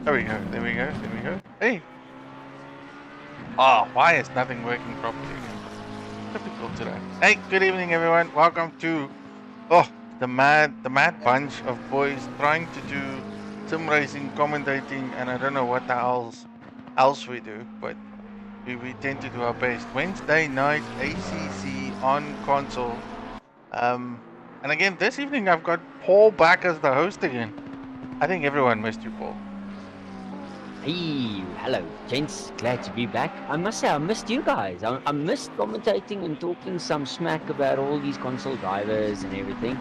There we go, there we go, there we go. Hey! Oh, why is nothing working properly? Typical today. Hey, good evening everyone. Welcome to the mad bunch of boys trying to do sim racing, commentating, and I don't know what the else we do, but we tend to do our best. Wednesday night ACC on console. And again this evening I've got Paul back as the host again. I think everyone missed you, Paul. Hey, hello, gents. Glad to be back. I must say, I missed you guys. I missed commentating and talking some smack about all these console drivers and everything.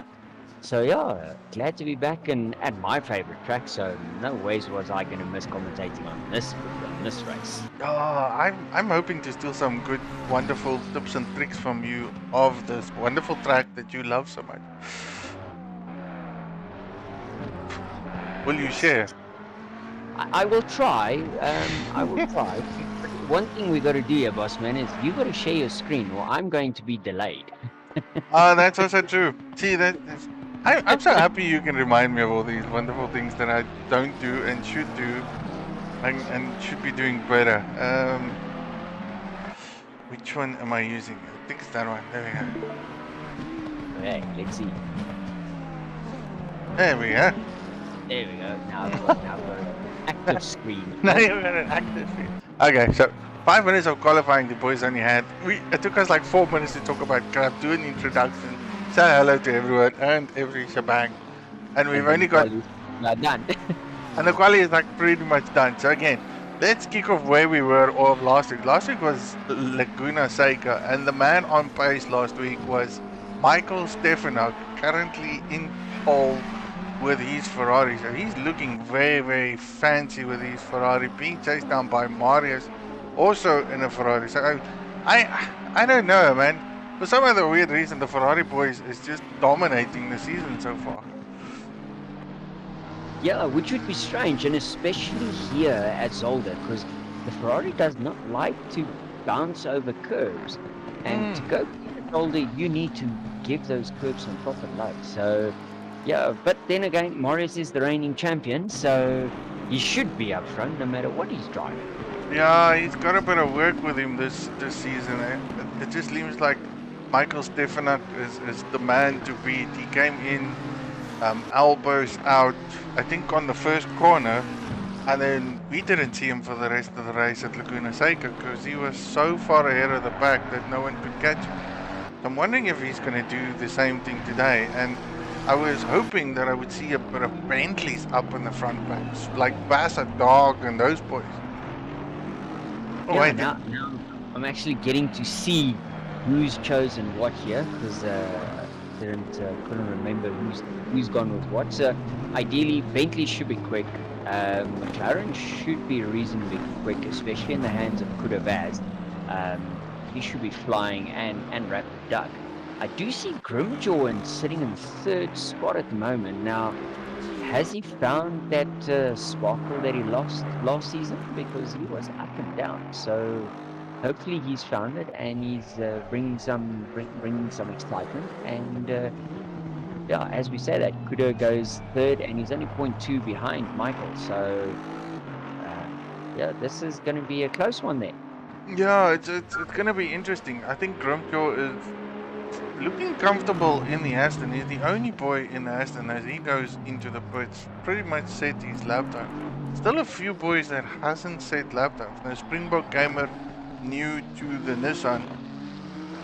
So yeah, glad to be back and at my favorite track. So no ways was I going to miss commentating on this race. I'm hoping to steal some good, wonderful tips and tricks from you of this wonderful track that you love so much. Will you share? I will try. I will try. One thing we got to do here, boss man, is you got to share your screen, or I'm going to be delayed. Oh, that's also true. See, I'm so happy you can remind me of all these wonderful things that I don't do and should do, and should be doing better. Which one am I using? I think it's that one. There we go. Okay, let's see. There we go. There we go. Now I've got an active screen. Now you've got an active screen. Okay, so 5 minutes of qualifying the boys only had. It took us like 4 minutes to talk about crap, do an introduction, say hello to everyone and every shebang. And we've only got... done. And the quali is like pretty much done. So again, let's kick off where we were all of last week. Last week was Laguna Seca, and the man on pace last week was Michael Stefanik, currently in pole with his Ferrari. So he's looking very, very fancy with his Ferrari, being chased down by Marius, also in a Ferrari. So I don't know, man. For some other weird reason, the Ferrari boys is just dominating the season so far. Yeah, which would be strange, and especially here at Zolder, because the Ferrari does not like to bounce over curves. And to go at Zolder, you need to give those curves some proper love. So, yeah, but then again, Marius is the reigning champion, so he should be up front no matter what he's driving. Yeah, he's got a bit of work with him this season. It just seems like Michael Stefanik is the man to beat. He came in elbows out, I think on the first corner, and then we didn't see him for the rest of the race at Laguna Seca because he was so far ahead of the pack that no one could catch him. So I'm wondering if he's going to do the same thing today, and I was hoping that I would see a bit of Bentleys up in the front packs, like Bassett Dog and those boys. Oh, yeah, wait. now I'm actually getting to see who's chosen what here, because couldn't remember who's gone with what. So ideally Bentley should be quick. McLaren should be reasonably quick, especially in the hands of Kudavaz. He should be flying and Rapid Duck. I do see Grimjaw sitting in third spot at the moment. Now, has he found that sparkle that he lost last season? Because he was up and down. So hopefully he's found it and he's bringing some excitement. And yeah, as we say that, Kudo goes third and he's only 0.2 behind Michael. So yeah, this is going to be a close one there. Yeah, it's going to be interesting. I think Grumko is looking comfortable in the Aston. He's the only boy in the Aston as he goes into the pits. Pretty much set his lap time. Still a few boys that hasn't set lap times. Now Springbok Gamer, new to the Nissan,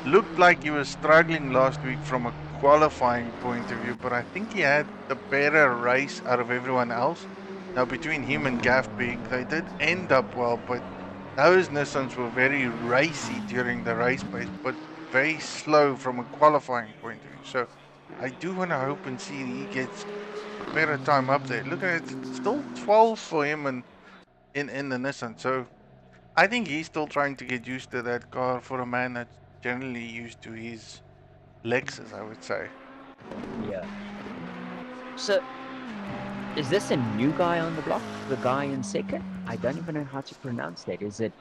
looked like he was struggling last week from a qualifying point of view, but I think he had the better race out of everyone else. Now between him and Gaff Big, they did end up well, but those Nissans were very racy during the race pace, but very slow from a qualifying point of view. So I do want to hope and see he gets a better time up there. Look at it, it's still 12 for him in the Nissan. So I think he's still trying to get used to that car for a man that's generally used to his Lexus, I would say. Yeah. So, is this a new guy on the block? The guy in second? I don't even know how to pronounce that. Is it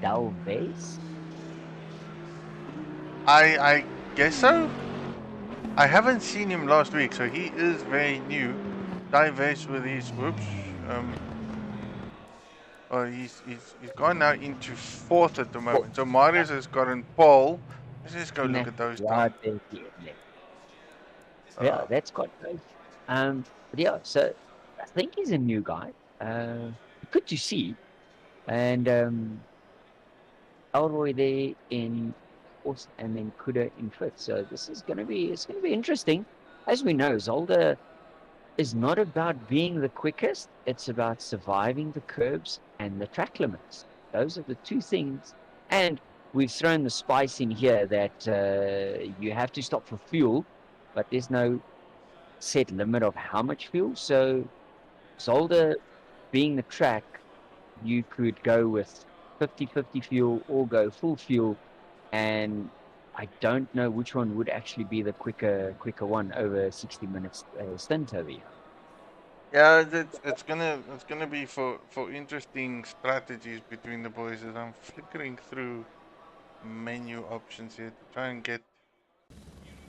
Dalvez? I guess so. I haven't seen him last week, so he is very new. Dalvez with his whoops. He's gone now into fourth at the Well, moment. So Marius has gotten pole. Let's just go look that's at those right times. there at the end there. Yeah, Uh, that's quite nice. But yeah, so I think he's a new guy. Good to see. And Elroy there in fourth, and then Kuda in fifth. So this is gonna be interesting. As we know, Zolder is not about being the quickest, it's about surviving the curbs and the track limits. Those are the two things. And we've thrown the spice in here that you have to stop for fuel, but there's no set limit of how much fuel. So Zolder being the track, you could go with 50-50 fuel or go full fuel, and I don't know which one would actually be the quicker one over 60 minutes stint over here. yeah, it's gonna be for interesting strategies between the boys. As I'm flickering through menu options here to try and get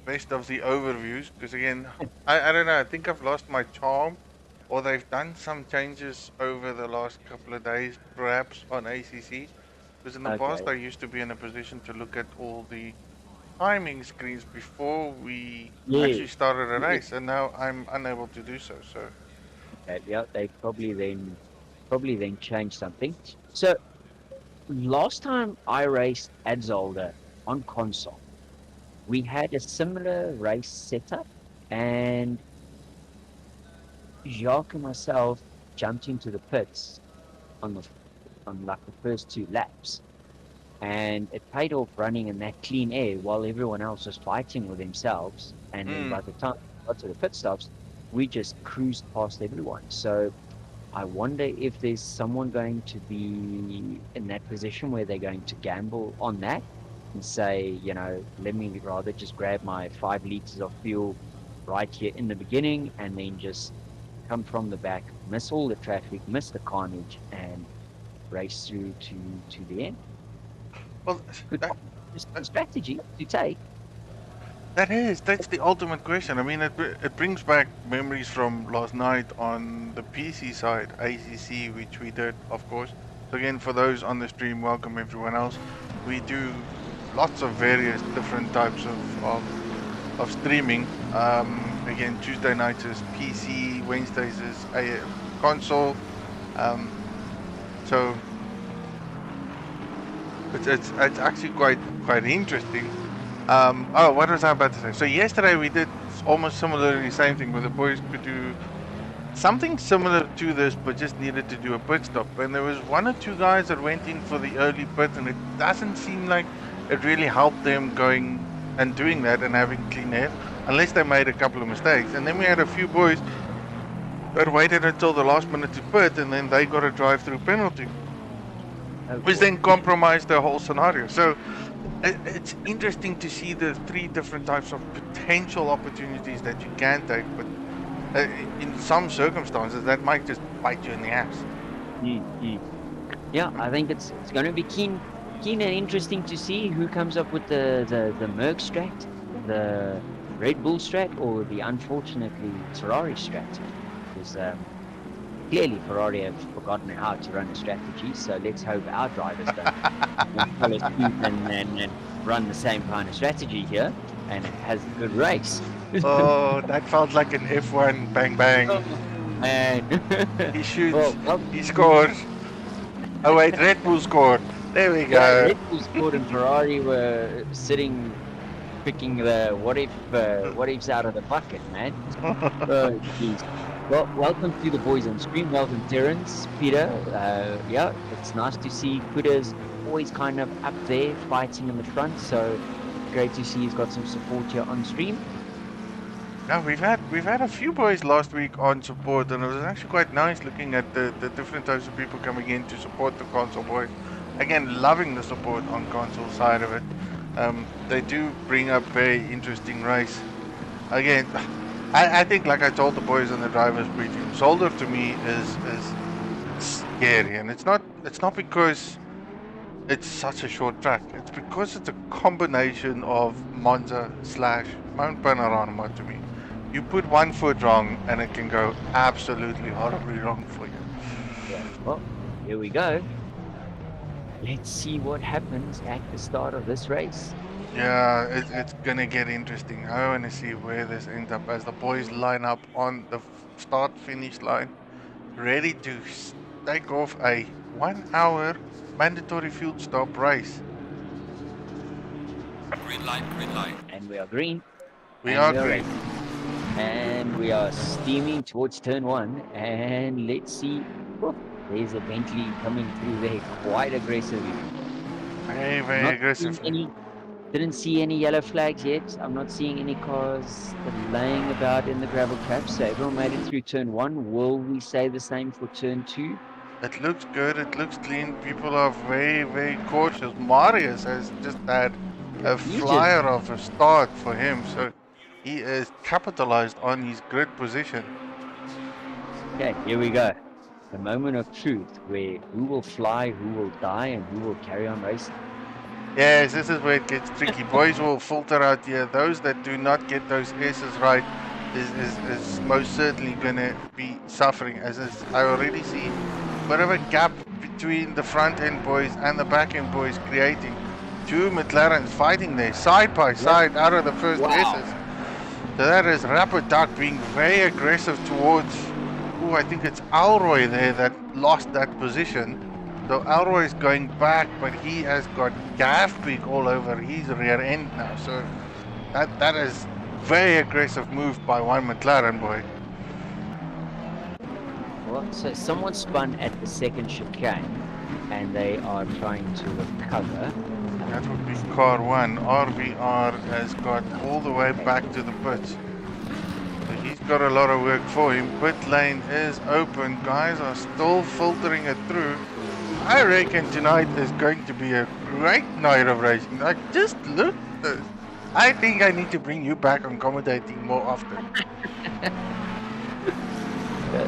best of the overviews. Because again, I don't know. I think I've lost my charm, or they've done some changes over the last couple of days, perhaps on ACC. Because in the past, Okay. I used to be in a position to look at all the timing screens before we Yeah. actually started a Yeah. race, and now I'm unable to do so. So, Okay. Yeah. They probably then changed something. So last time I raced at Zolder on console, we had a similar race setup, and Jacques and myself jumped into the pits on the on like the first two laps, and it paid off running in that clean air while everyone else was fighting with themselves. And then by the time we got to the pit stops, we just cruised past everyone. So I wonder if there's someone going to be in that position where they're going to gamble on that and say, you know, let me rather just grab my 5 liters of fuel right here in the beginning and then just come from the back, miss all the traffic, miss the carnage, and race through to the end. well, Good that, strategy to take. that's the ultimate question. I mean, it brings back memories from last night on the PC side, ACC, which we did, of course. So again, for those on the stream, welcome everyone else. We do lots of various different types of streaming. Again, Tuesday nights is PC, Wednesdays is a console. Um, so it's actually quite interesting. Oh, what was I about to say? So yesterday we did almost similarly the same thing where the boys could do something similar to this, but just needed to do a pit stop. And there was one or two guys that went in for the early pit, and it doesn't seem like it really helped them going and doing that and having clean air, unless they made a couple of mistakes. And then we had a few boys that waited until the last minute to pit, and then they got a drive-through penalty, which then compromised the whole scenario. So it's interesting to see the three different types of potential opportunities that you can take, but in some circumstances that might just bite you in the ass. Yeah, I think it's going to be keen and interesting to see who comes up with the Merc strat, the Red Bull strat, or the unfortunately Ferrari strat. Because clearly Ferrari have forgotten how to run a strategy, so let's hope our drivers don't follow suit and run the same kind of strategy here and has a good race. Oh, that felt like an F1 bang bang. Man. He shoots, he scores. Oh wait, Red Bull scored. There we go. Yeah, Red Bull scored and Ferrari were sitting picking the what ifs out of the bucket, man. Oh, jeez. Well, welcome to the boys on stream. Welcome, Terence, Peter. Yeah, it's nice to see Kuda's always kind of up there fighting in the front. So great to see he's got some support here on stream. Now we've had a few boys last week on support, and it was actually quite nice looking at the different types of people coming in to support the console boys. Again, loving the support on console side of it. They do bring up very interesting race. Again, I think, like I told the boys in the drivers briefing, Zolder to me is scary, and it's not because it's such a short track. It's because it's a combination of Monza / Mount Panorama to me. You put one foot wrong and it can go absolutely horribly wrong for you. Yeah. Well, here we go. Let's see what happens at the start of this race. Yeah, it's gonna get interesting. I want to see where this ends up as the boys line up on the start-finish line, ready to take off a 1 hour mandatory fuel stop race. Green light, green light. And we are green. We and are we are green. racing. And we are steaming towards turn 1. And let's see. Oh, there's a Bentley coming through there quite aggressively. Very, very Not aggressive. seeing didn't see any yellow flags yet. I'm not seeing any cars laying about in the gravel trap. So everyone made it through turn 1. Will we say the same for turn 2? It looks good. It looks clean. People are very, very cautious. Marius has just had a You flyer of a start for him, so he is capitalized on his grid position. Okay, here we go. The moment of truth where who will fly, who will die, and who will carry on racing. Yes, this is where it gets tricky. Boys will filter out here. Those that do not get those S's right is most certainly going to be suffering. As I already see a bit of a gap between the front end boys and the back end boys, creating two McLarens fighting there side by side out of the first S's. So that is Rapid Duck being very aggressive towards, I think it's Alroy there that lost that position. So Alroy is going back, but he has got gaff pig all over his rear end now. So that is very aggressive move by one McLaren boy. Well, so someone spun at the second chicane, and they are trying to recover. That would be car 1. RVR has got all the way back to the pits. So he's got a lot of work for him. Pit lane is open. Guys are still filtering it through. I reckon tonight is going to be a great night of racing. Like, just look at this. I think I need to bring you back on commentating more often.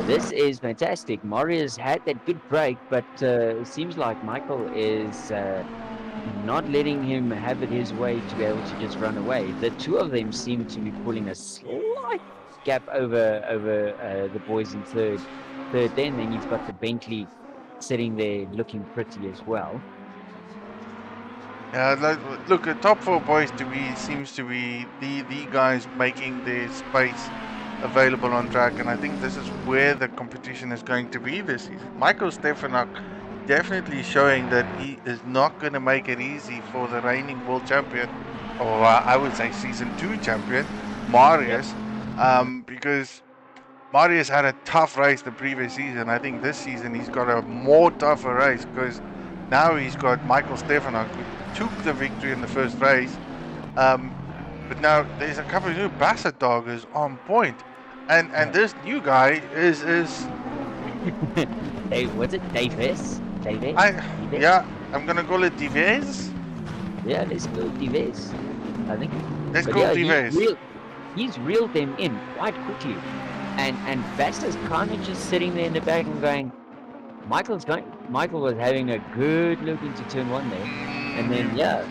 This is fantastic. Marius had that good break, but it seems like Michael is not letting him have it his way to be able to just run away. The two of them seem to be pulling a slight gap over the boys in third there, and then you've got the Bentley sitting there looking pretty as well. Yeah, look, the top 4 boys to me seems to be the guys making their space available on track, and I think this is where the competition is going to be this season. Michael Stefanak definitely showing that he is not going to make it easy for the reigning world champion, or I would say season 2 champion, Marius, because Marius had a tough race the previous season. I think this season he's got a more tougher race because now he's got Michael Stefanak, who took the victory in the first race. But now there's a couple of new Basset doggers on point. And this new guy is Hey, what's it? Davis? yeah, I'm gonna call it Dives. Yeah, let's go Dives. I think. Let's go Dives. He's reeled them in quite quickly. And Vasta's kind of just sitting there in the back and going, Michael was having a good look into turn 1 there. And then, yeah,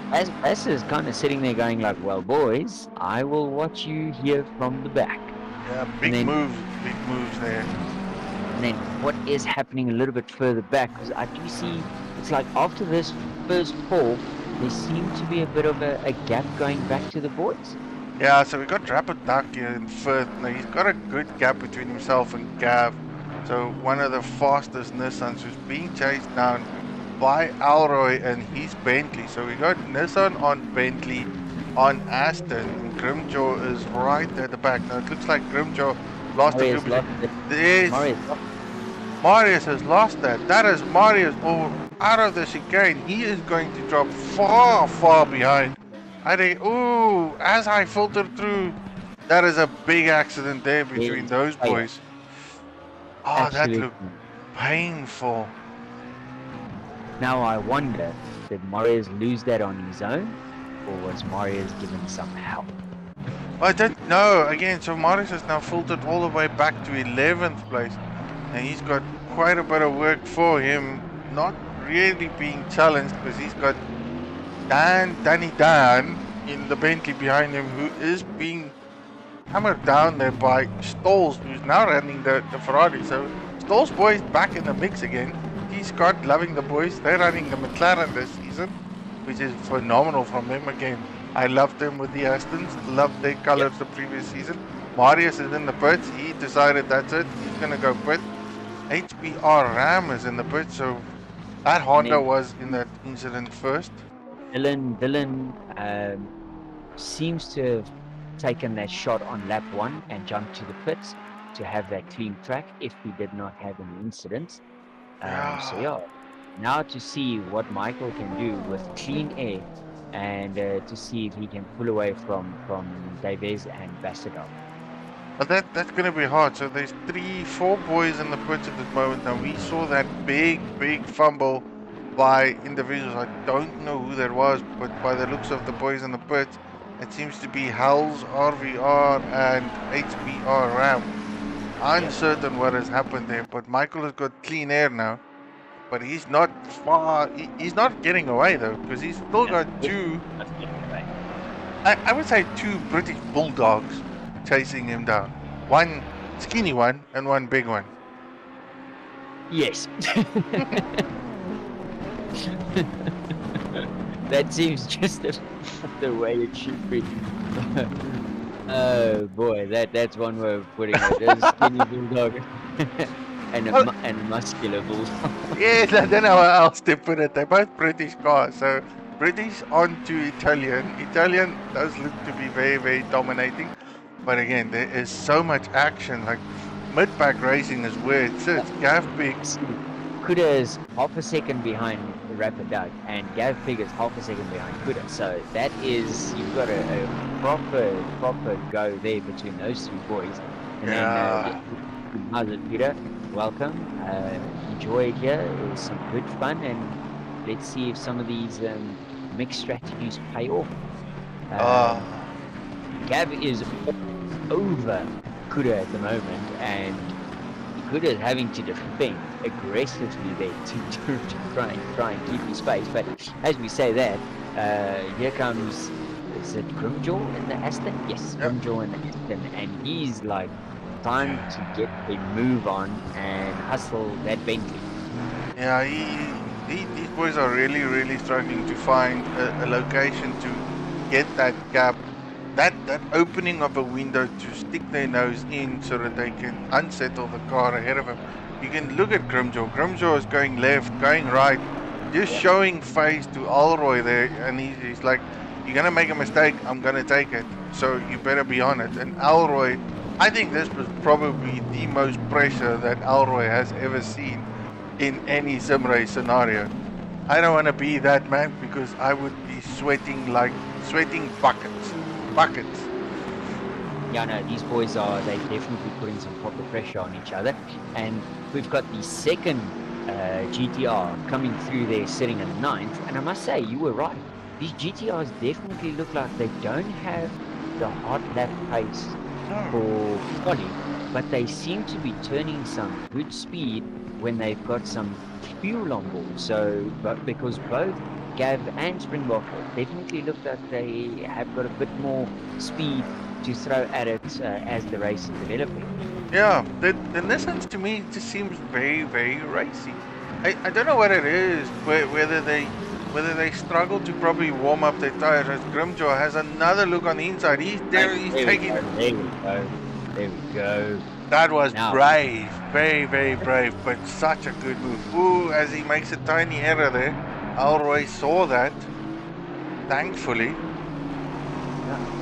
Vasta's kind of sitting there going like, well, boys, I will watch you here from the back. Yeah, big moves there. And then what is happening a little bit further back, because I do see, it's like after this first fall, there seems to be a bit of a gap going back to the boys. Yeah, so we got Rapid Duck here in 3rd. Now he's got a good gap between himself and Gav. So one of the fastest Nissans who's being chased down by Alroy and his Bentley. So we got Nissan on Bentley on Aston. And Grimjaw is right at the back. Now it looks like Grimjaw lost a few. Marius has lost that. That is Marius out of the chicane. He is going to drop far, far behind. I think, as I filtered through, that is a big accident there between those boys. Oh, that looked painful. Now I wonder, did Marius lose that on his own, or was Marius given some help? I don't know. Again, so Marius has now filtered all the way back to 11th place, and he's got quite a bit of work for him, not really being challenged because he's got Danny Dan in the Bentley behind him, who is being hammered down there by Stolz, who's now running the Ferrari. So Stolz boys back in the mix again. Scott, loving the boys. They're running the McLaren this season, which is phenomenal from them again. I loved them with the Astons, loved their colors the previous season. Marius is in the pits. He decided that's it. He's going to go pit. HBR Ram is in the pit, so that Honda was in that incident first. Dylan seems to have taken that shot on lap 1 and jumped to the pits to have that clean track if we did not have an incident. So yeah, now to see what Michael can do with clean air and to see if he can pull away from Davies and Bassador. But that's going to be hard. So there's 4 boys in the pits at this moment. Now we saw that big fumble by individuals. I don't know who that was, but by the looks of the boys in the pits, it seems to be Hell's RVR and HBR Ram. Uncertain what has happened there, but Michael has got clean air now. But he's not far. He's not getting away though, because he's still got 2. I would say 2 British bulldogs chasing him down. One skinny one and one big one. Yes. That seems just the way it should be. Oh boy, that's one way of putting it. There's a skinny bulldog and a muscular bulldog. Yes, I don't know how else to put it. They're both British cars, so British onto Italian. Italian does look to be very dominating, but again, there is so much action. Like mid-pack racing is where it sits. Gav Pig Kuda is half a second behind Rapid Duck, and Gav Pig is half a second behind Kuda. So that is, you've got a proper go there between those 3 boys. And then, how's it, Peter? Welcome. Enjoy it here. It was some good fun, and let's see if some of these mixed strategies pay off. Gav is over Kuda at the moment, and Kuda is having to defend aggressively there to try and keep his space. But as we say that, here comes, is it Grimjaw in the Aston? Yes, Grimjaw in the Aston, and he's like, time to get a move on and hustle that Bentley. Yeah, these boys are really struggling to find a location to get that gap, that opening of a window to stick their nose in so that they can unsettle the car ahead of him. You can look at Grimjaw. Grimjaw is going left, going right, just showing face to Alroy there, and he's like, you're gonna make a mistake, I'm gonna take it, so you better be on it. And Alroy, I think this was probably the most pressure that Alroy has ever seen in any sim race scenario. I don't want to be that man, because I would be sweating buckets. Yeah, no, these boys they're definitely putting some proper pressure on each other. And we've got the second GTR coming through there sitting at 9th. And I must say, you were right. These GTRs definitely look like they don't have the hot lap pace for quali, but they seem to be turning some good speed when they've got some fuel on board. So, because both Gav and Springbok definitely look like they have got a bit more speed to throw at it as the race is developing. Yeah, the Nissans to me just seems very racy. I don't know what it is, whether they struggle to probably warm up their tires. As Grimjaw has another look on the inside. He's taking. There we go. That was brave, very brave, but such a good move. Ooh, as he makes a tiny error there. Alroy saw that, thankfully.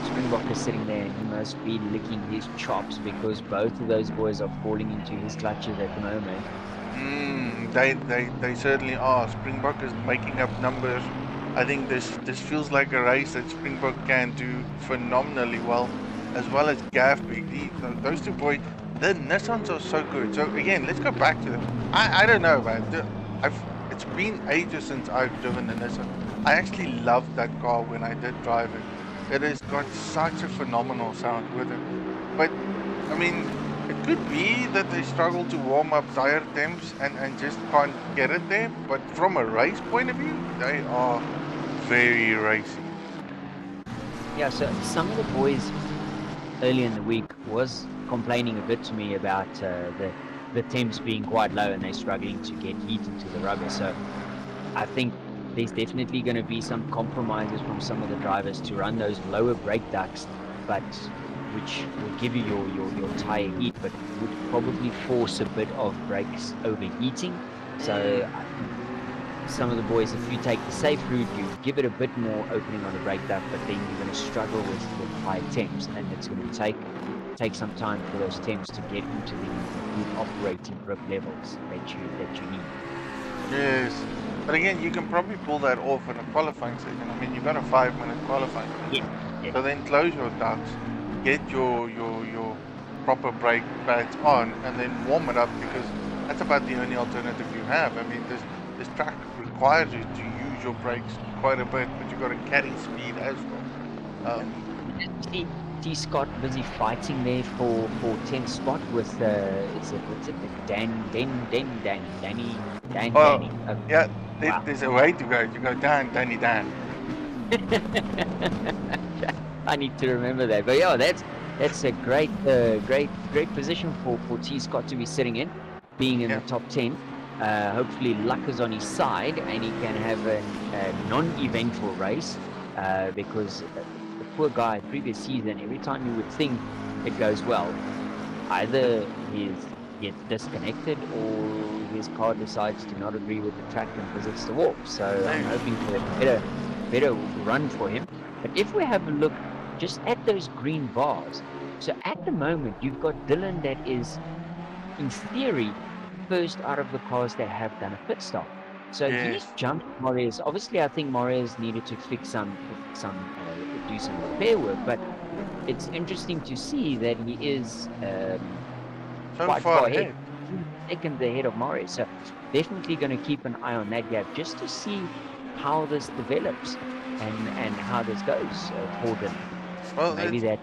Springbok is sitting there and he must be licking his chops because both of those boys are falling into his clutches at the moment. They certainly are. Springbok is making up numbers. I think this feels like a race that Springbok can do phenomenally well as Gav. Those 2 boys, the Nissans are so good. So again, let's go back to them. I don't know, man. It's been ages since I've driven a Nissan. I actually loved that car when I did drive it. It has got such a phenomenal sound with it. But I mean, it could be that they struggle to warm up tire temps and just can't get it there. But from a race point of view, they are very racy. Yeah, so some of the boys early in the week was complaining a bit to me about the the temps being quite low and they're struggling to get heat into the rubber. So I think there's definitely going to be some compromises from some of the drivers to run those lower brake ducts, but which will give you your tire heat, but would probably force a bit of brakes overheating. So I think some of the boys, if you take the safe route, you give it a bit more opening on the brake duct, but then you're going to struggle with high temps, and it's going to take some time for those temps to get into the good operating grip levels that you need. Yes. But again, you can probably pull that off in a qualifying session. I mean, you've got a 5-minute qualifying session. Yeah. So then close your ducts, get your proper brake pads on, and then warm it up, because that's about the only alternative you have. I mean, this track requires you to use your brakes quite a bit, but you've got to carry speed as well. See Scott busy fighting there for 10th spot with what's it Danny. Yeah, Wow. there's a way to go. You go Dan. I need to remember that. But yeah, that's a great position for T Scott to be sitting in, being in the top 10. Hopefully luck is on his side and he can have a non-eventful race, because the poor guy previous season, every time you would think it goes well, either he gets disconnected or his car decides to not agree with the track and visits the wall. So I'm hoping for a better run for him. But if we have a look just at those green bars, so at the moment you've got Dylan that is, in theory, first out of the cars that have done a pit stop. So he's jumped Marius. Obviously, I think Marius needed to do some repair work, but it's interesting to see that he is quite far ahead, 2 seconds ahead of Marius. So definitely going to keep an eye on that gap just to see how this develops and how this goes for them. Well, maybe that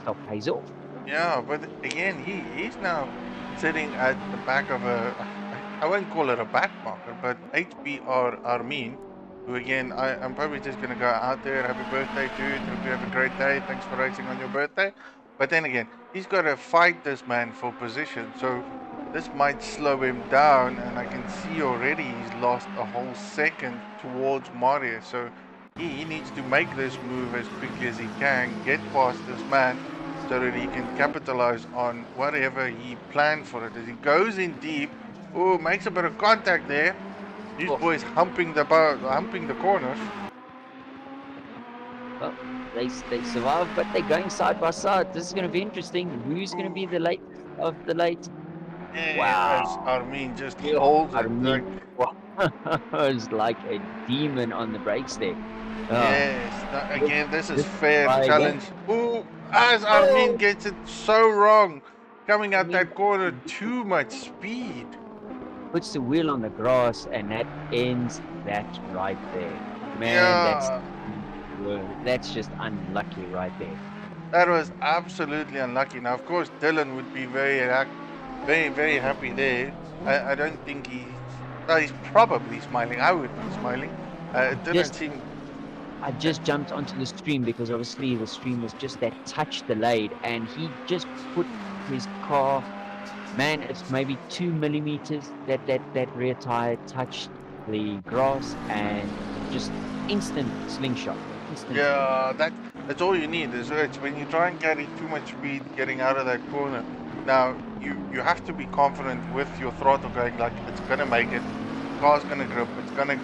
stop pays off. Yeah, but again, he's now sitting at the back of I wouldn't call it a back marker, but HBR Armin, who again, I'm probably just going to go out there, happy birthday, dude, hope you have a great day, thanks for racing on your birthday. But then again, he's got to fight this man for position, so this might slow him down, and I can see already he's lost a whole second towards Mario, so he needs to make this move as quickly as he can, get past this man, so that he can capitalize on whatever he planned for it. As he goes in deep, makes a bit of contact there. These boys humping the corners. Well, they survive, but they're going side by side. This is going to be interesting. Who's going to be the late of the late? Yeah, wow. As Armin just holds it. It's like a demon on the brakes there. Yes. Again, this is fair challenge. As Armin gets it so wrong, coming out that corner, too much speed. Puts the wheel on the grass, and that ends that right there. Man, that's just unlucky right there. That was absolutely unlucky. Now, of course, Dylan would be very, very happy there. I don't think he's probably smiling. I would be smiling. Dylan seemed... I just jumped onto the stream because obviously the stream was just that touch delayed, and he just put his car, man, it's maybe 2 millimeters that rear tire touched the grass, and just instant slingshot. Yeah, that's all you need. Is when you try and carry too much speed getting out of that corner. Now you have to be confident with your throttle going, like, it's gonna make it. The car's gonna grip. It's gonna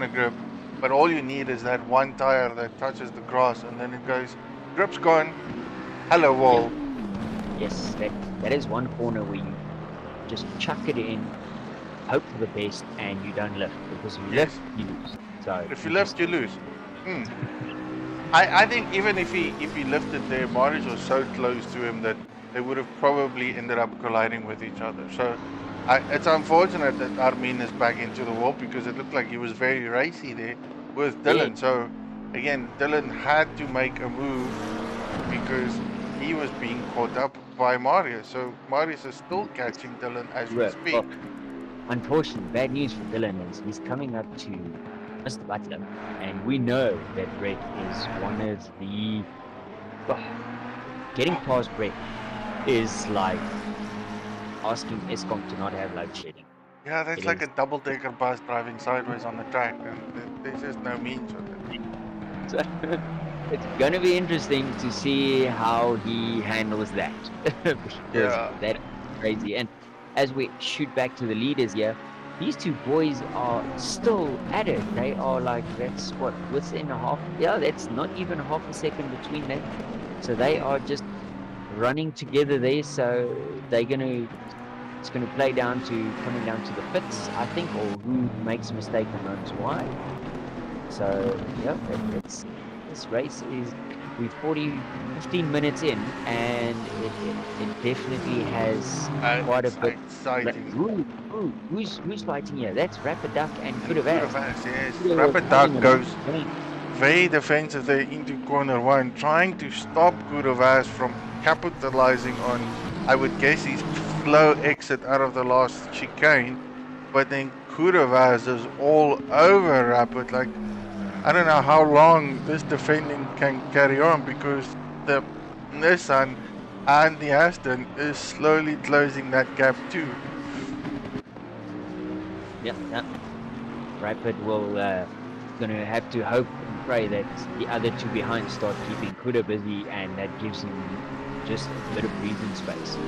grip. But all you need is that one tire that touches the grass, and then it goes, grip's gone. Hello, wall. Yeah. Yes, that is one corner where you just chuck it in, hope for the best, and you don't lift, because if you lift, you lose. So if you lift, you lose. I think even if he lifted there, Marius was so close to him that they would have probably ended up colliding with each other. So it's unfortunate that Armin is back into the wall, because it looked like he was very racy there with Dylan. Yeah. So again, Dylan had to make a move because he was being caught up by Marius. So Marius is still catching Dylan as we speak. Well, unfortunately, bad news for Dylan is he's coming up to Mr. Butler, and we know that Brett is one of the... getting past Brett is like asking ESCOM to not have load shedding. Yeah, that's It like is. a double-decker bus driving sideways on the track, and there's just no means of it. So it's gonna be interesting to see how he handles that because Yeah. that's crazy. And as we shoot back to the leaders here, these two boys are still at it. They are like, that's what, within a half, yeah, that's not even half a second between them. So they are just running together there. So they're gonna, it's gonna play down to coming down to the pits, I think, or who makes a mistake and runs wide. So yeah, it's this race is we're 15 minutes in, and it definitely has quite a It's bit. exciting. Who's fighting here? That's Rapid Duck and And Could Have Asked. Kuravash, yes. They were Rapid having Duck a goes nice game. very defensive there into corner one, trying to stop Kuravash from capitalizing on, I would guess, his slow exit out of the last chicane. But then Kuravash is all over Rapid. Like, I don't know how long this defending can carry on, because the Nissan and the Aston is slowly closing that gap too. Yep. Rapid will gonna have to hope and pray that the other two behind start keeping Kuda busy, and that gives him just a bit of breathing space.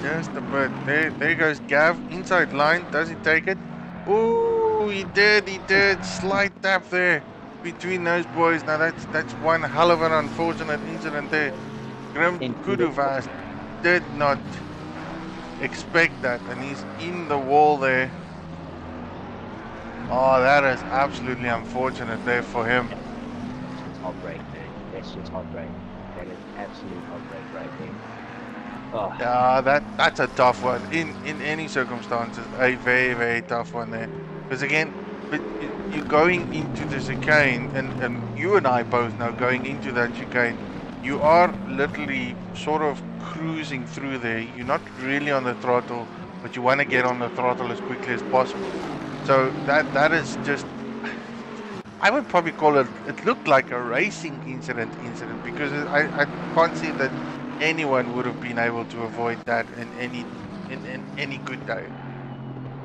Just a bit. There goes Gav. Inside line. Does he take it? Oh, he did. He did. Slight tap there between those boys. Now that's one hell of an unfortunate incident there. Grim And Kuduvas did not expect that, and he's in the wall there. Oh, that is absolutely unfortunate there for him. That's heartbreak, man. That's just heartbreak. That is absolute heartbreak right there. Oh, Yeah, that's a tough one. In any circumstances, a very tough one there. Because again, but you're going into the chicane, and you and I both know, going into that chicane, you are literally sort of cruising through there. You're not really on the throttle, but you want to get on the throttle as quickly as possible. So that is just, I would probably call it. It looked like a racing incident because I can't see that anyone would have been able to avoid that in any good day.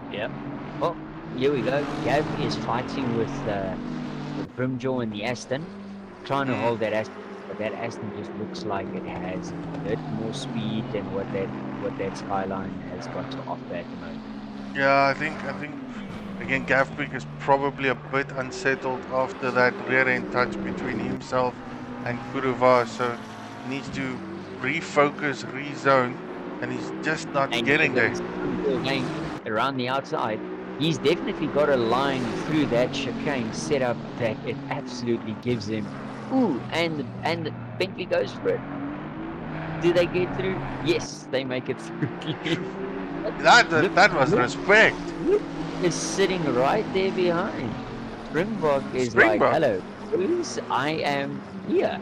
yep. Well, here we go. Gav is fighting with Brimjaw and the Aston, trying to hold that Aston, but that Aston just looks like it has a bit more speed than what that Skyline has got to offer at the moment. Yeah, I think again Gavpik is probably a bit unsettled after that rear end touch between himself and Kuruva, so he needs to refocus, rezone, and he's just not And getting there. again, around the outside, he's definitely got a line through that chicane set up that it absolutely gives him. Ooh, and Bentley goes for it. Do they get through? Yes, they make it through. That was respect. Is sitting right there behind. Springbok is Springbok. like, hello, please, I am here.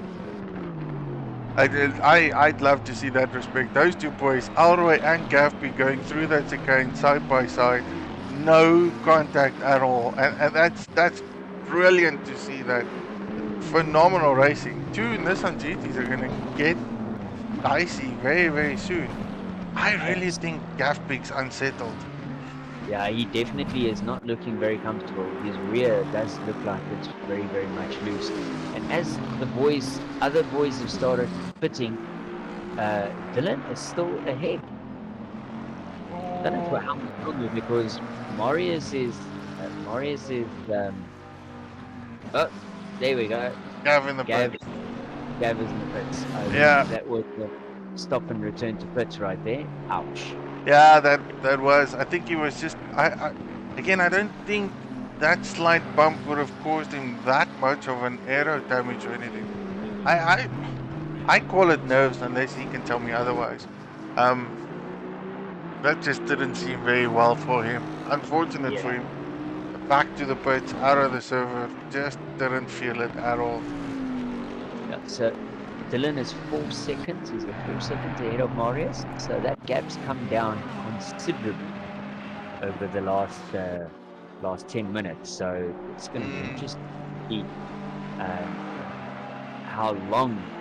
I'd love to see that respect. Those two boys, Alroy and Gavby, going through that chicane side by side, no contact at all, and that's brilliant to see that. Phenomenal racing. Two Nissan GTs are gonna get dicey very soon. I really think Gavbig's unsettled. Yeah, he definitely is not looking very comfortable. His rear does look like it's very much loose. And as the other boys have started pitting, Dylan is still ahead. I don't know for how much longer, because Marius is oh, there we go. Gav in the Gav pits. is in the pits. Yeah. That was the stop and return to pits right there. Ouch. Yeah, that was. I think he was just. Again, I don't think that slight bump would have caused him that much of an aero damage or anything. I call it nerves, unless he can tell me otherwise. That just didn't seem very well for him. Unfortunate for him. Back to the pits, out of the server. Just didn't feel it at all. Yeah, so Dylan is 4 seconds. He's 4 seconds ahead of Marius. So that gap's come down considerably over the last 10 minutes. So it's going to be interesting to see how long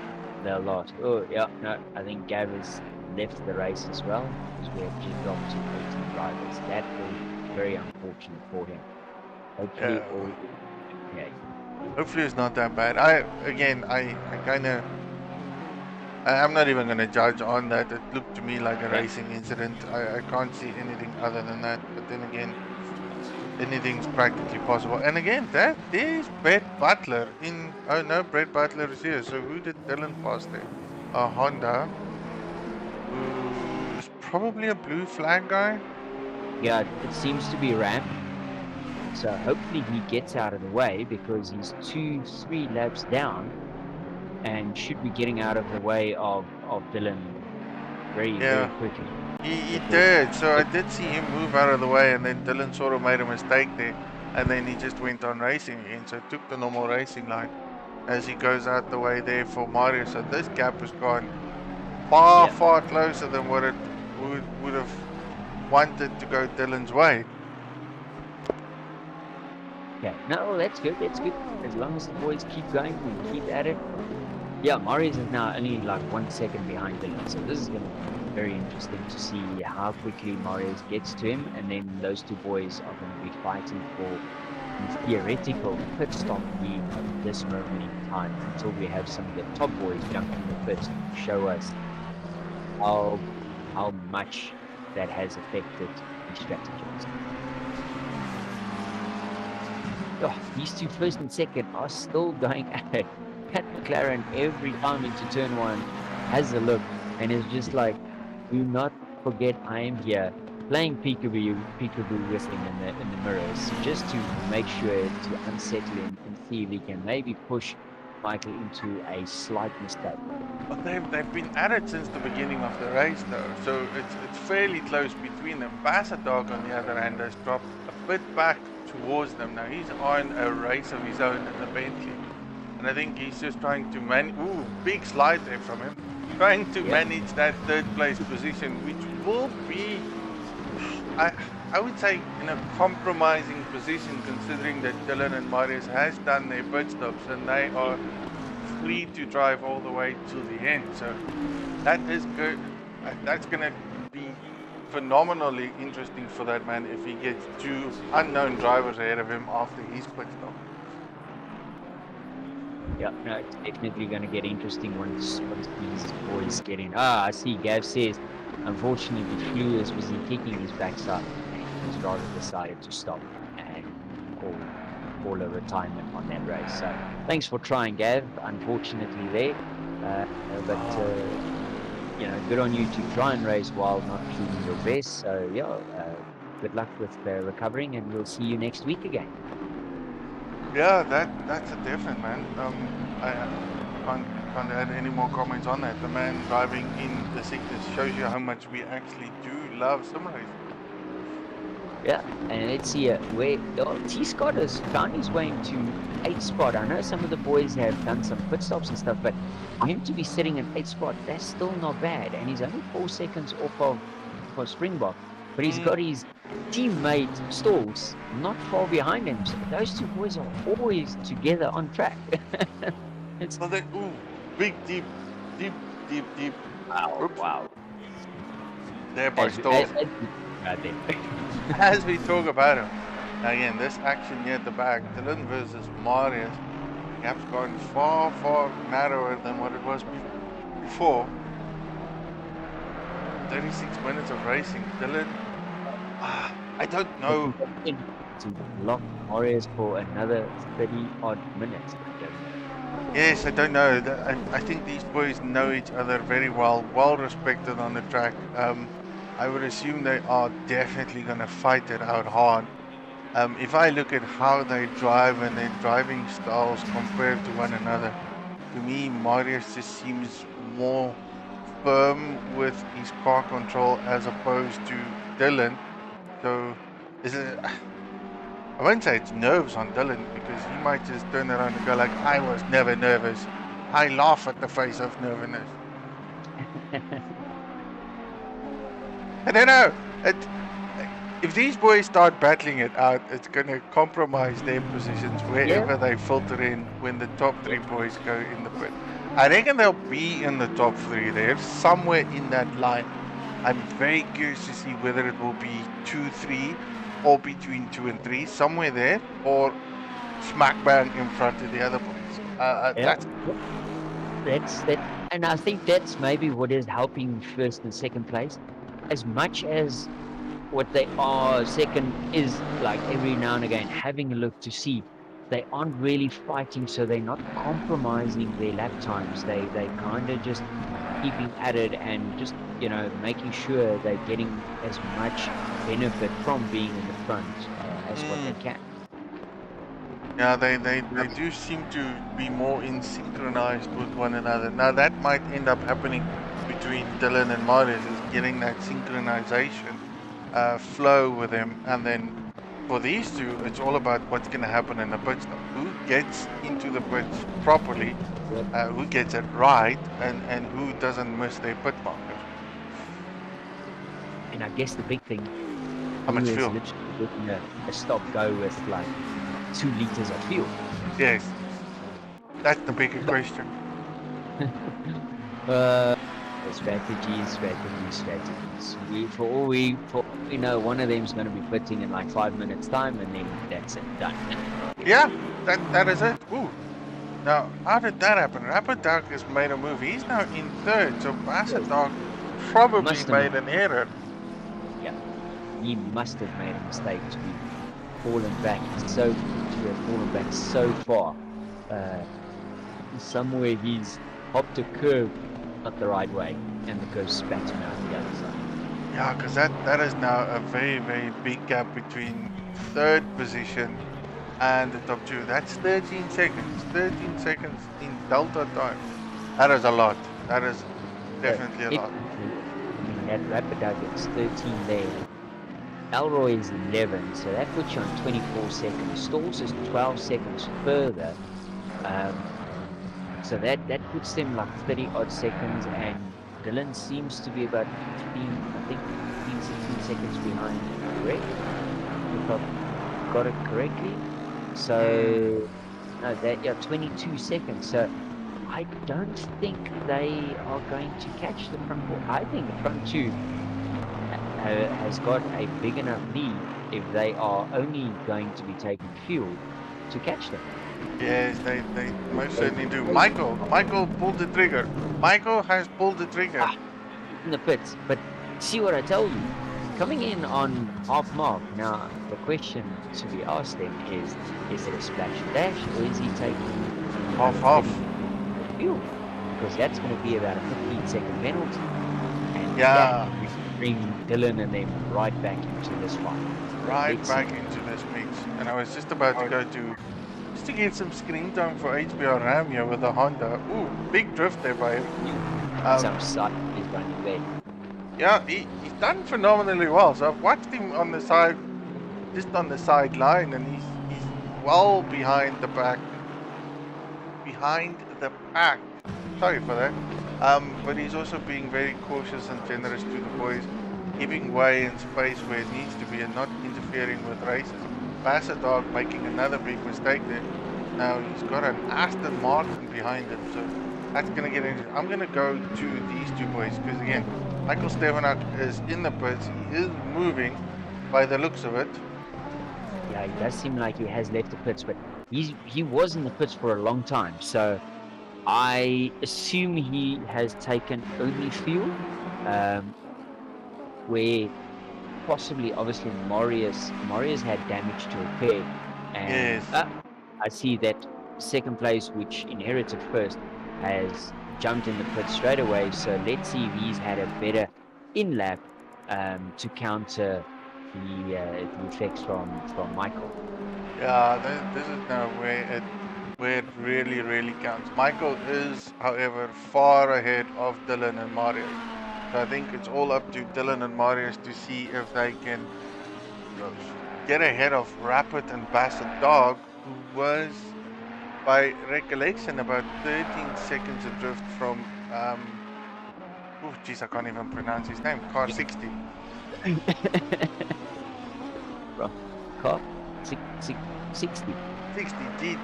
they'll last. Oh, yeah, no, I think Gav is left the race as well, because we have just dropped to 18 drivers. That was very unfortunate for him. Hopefully, Yeah. all okay. Hopefully it's not that bad. I'm not even gonna judge on that. It looked to me like a Yeah. racing incident. I can't see anything other than that. But then again, anything's practically possible. And again, that is Brett Butler in. Oh no, Brett Butler is here. So who did Dylan pass there? A Honda, who's probably a blue flag guy. Yeah, it seems to be Ram. So hopefully he gets out of the way because he's 2-3 laps down and should be getting out of the way of Dylan very, very Yeah, quickly. he Because did. So I did see him move out of the way, and then Dylan sort of made a mistake there, and then he just went on racing again. So took the normal racing line as he goes out the way there for Mario. So this gap has gone far, yeah, far closer than what it would have wanted to go Dylan's way. okay. No, that's good. That's good. As long as the boys keep going and keep at it. Yeah, Marius is now only like 1 second behind Dylan. So this is going to be very interesting to see how quickly Marius gets to him. And then those two boys are going to be fighting for the theoretical pit stop lead at this moment in time until we have some of the top boys jump in the pits to show us how much that has affected the strategies. Oh, these two first and second are still going at it. Pat McLaren every time into turn one has a look and is just like, do not forget I am here, playing peekaboo with him in the mirrors, just to make sure to unsettle him and see if he can maybe push Michael into a slight mistake. But they've been at it since the beginning of the race though, so it's fairly close between them. Bassadog on the other hand has dropped a bit back towards them. Now he's on a race of his own in the Bentley. And I think he's just trying to big slide there from him. Trying to manage that third place position, which will be, I would say, in a compromising position considering that Dylan and Marius has done their pit stops and they are free to drive all the way to the end. So that is good. That's going to be phenomenally interesting for that man if he gets two unknown drivers ahead of him after his pit stop. Yeah, no, it's definitely going to get interesting once these boys get in. I see Gav says, unfortunately, Flew was busy kicking his backside and he's rather decided to stop and call a retirement on that race. So thanks for trying, Gav. Unfortunately there, but you know, good on you to try and race while not doing your best. So yeah, good luck with recovering, and we'll see you next week again. Yeah, that's a definite, man. I can't add any more comments on that. The man driving in the sickness shows you how much we actually do love Simracing. Yeah, and let's see where T Scott has found his way into 8th spot. I know some of the boys have done some pit stops and stuff, but for him to be sitting in 8th spot, that's still not bad. And he's only 4 seconds off of for Springbok, but he's got his teammate Stalls not far behind him. So those two boys are always together on track. Well, they big deep. Wow, Oops. wow. There by Stalls. As we talk about him, again, this action here at the back, Dylan versus Marius, the gap's gone far, far narrower than what it was before. 36 minutes of racing. Dylan, I don't know. To lock Marius for another 30 odd minutes. Yes, I don't know. I think these boys know each other very well, well respected on the track. I would assume they are definitely going to fight it out hard. If I look at how they drive and their driving styles compared to one another, to me, Marius just seems more firm with his car control as opposed to Dylan. So, I won't say it's nerves on Dylan because he might just turn around and go like, I was never nervous. I laugh at the face of nervousness. I don't know. If these boys start battling it out, it's going to compromise their positions wherever they filter in when the top 3 boys go in the pit. I reckon they'll be in the top 3 there, somewhere in that line. I'm very curious to see whether it will be 2, 3, or between 2 and 3, somewhere there, or smack bang in front of the other boys. Yeah, that's that, and I think that's maybe what is helping first and second place, as much as what they are second is like every now and again having a look to see they aren't really fighting, so they're not compromising their lap times. They kind of just keeping at it and just making sure they're getting as much benefit from being in the front as what they can. Yeah, they do seem to be more in synchronized with one another. Now that might end up happening between Dylan and Marius, is getting that synchronization flow with them, and then for these two, it's all about what's going to happen in the pit stop. Who gets into the pits properly, who gets it right, and who doesn't miss their pit marker. And I guess the big thing, How much who is fuel? literally getting a stop go with like 2 liters of fuel. Yes, that's the bigger question. Strategies. For all we know, one of them is going to be pitting in like 5 minutes time, and then that's it, done. Yeah, that is it. Ooh. Now, how did that happen? Rapidag has made a move. He's now in third, so Assetto probably made an error. Yeah, he must have made a mistake to be fallen back so far. Somewhere he's hopped a curve not the right way, and the curve spat him out the other side. Yeah, because that is now a very, very big gap between third position and the top 2. That's 13 seconds. 13 seconds in delta time. That is a lot. That is definitely a lot. I mean, that Rapidag is 13 there. Elroy is 11, so that puts you on 24 seconds. Stalls is 12 seconds further. So that puts them like 30 odd seconds, and Dylan seems to be about 15, 16 seconds behind, correct? If I've got it correctly. So, no, 22 seconds. So I don't think they are going to catch the front four. I think the front 2 has got a big enough lead if they are only going to be taking fuel to catch them. Yes, they most certainly do. Michael pulled the trigger. Michael has pulled the trigger. In the pits. But see what I told you? Coming in on half mark. Now, the question to be asked then is it a splash and dash, or is he taking half fuel? Because that's going to be about a 15-second penalty. And yeah, that will bring Dylan and them right back into this fight. Right back into this mix. And I was just about to go to get some screen time for HBR Ram here with the Honda. Ooh, big drift there by him. Some side is running there. Yeah, he's done phenomenally well. So I've watched him on the side, just on the sideline, and he's well behind the pack. Sorry for that. But he's also being very cautious and generous to the boys, giving way and space where it needs to be and not interfering with races. Assetto making another big mistake there. Now he's got an Aston Martin behind him, so that's going to get interesting. I'm going to go to these two boys because, again, Michael Stefanak is in the pits. He is moving by the looks of it. Yeah, it does seem like he has left the pits, but he was in the pits for a long time, so I assume he has taken only fuel, where possibly, obviously, Marius had damage to repair, and yes. I see that second place, which inherited first, has jumped in the pit straight away. So let's see if he's had a better in lap to counter the effects from Michael. Yeah, this is now where it really counts. Michael is, however, far ahead of Dylan and Marius. So I think it's all up to Dylan and Marius to see if they can get ahead of Rapid and Basset Dog, who was, by recollection, about 13 seconds adrift from, I can't even pronounce his name, Car 60. Car 60. 60,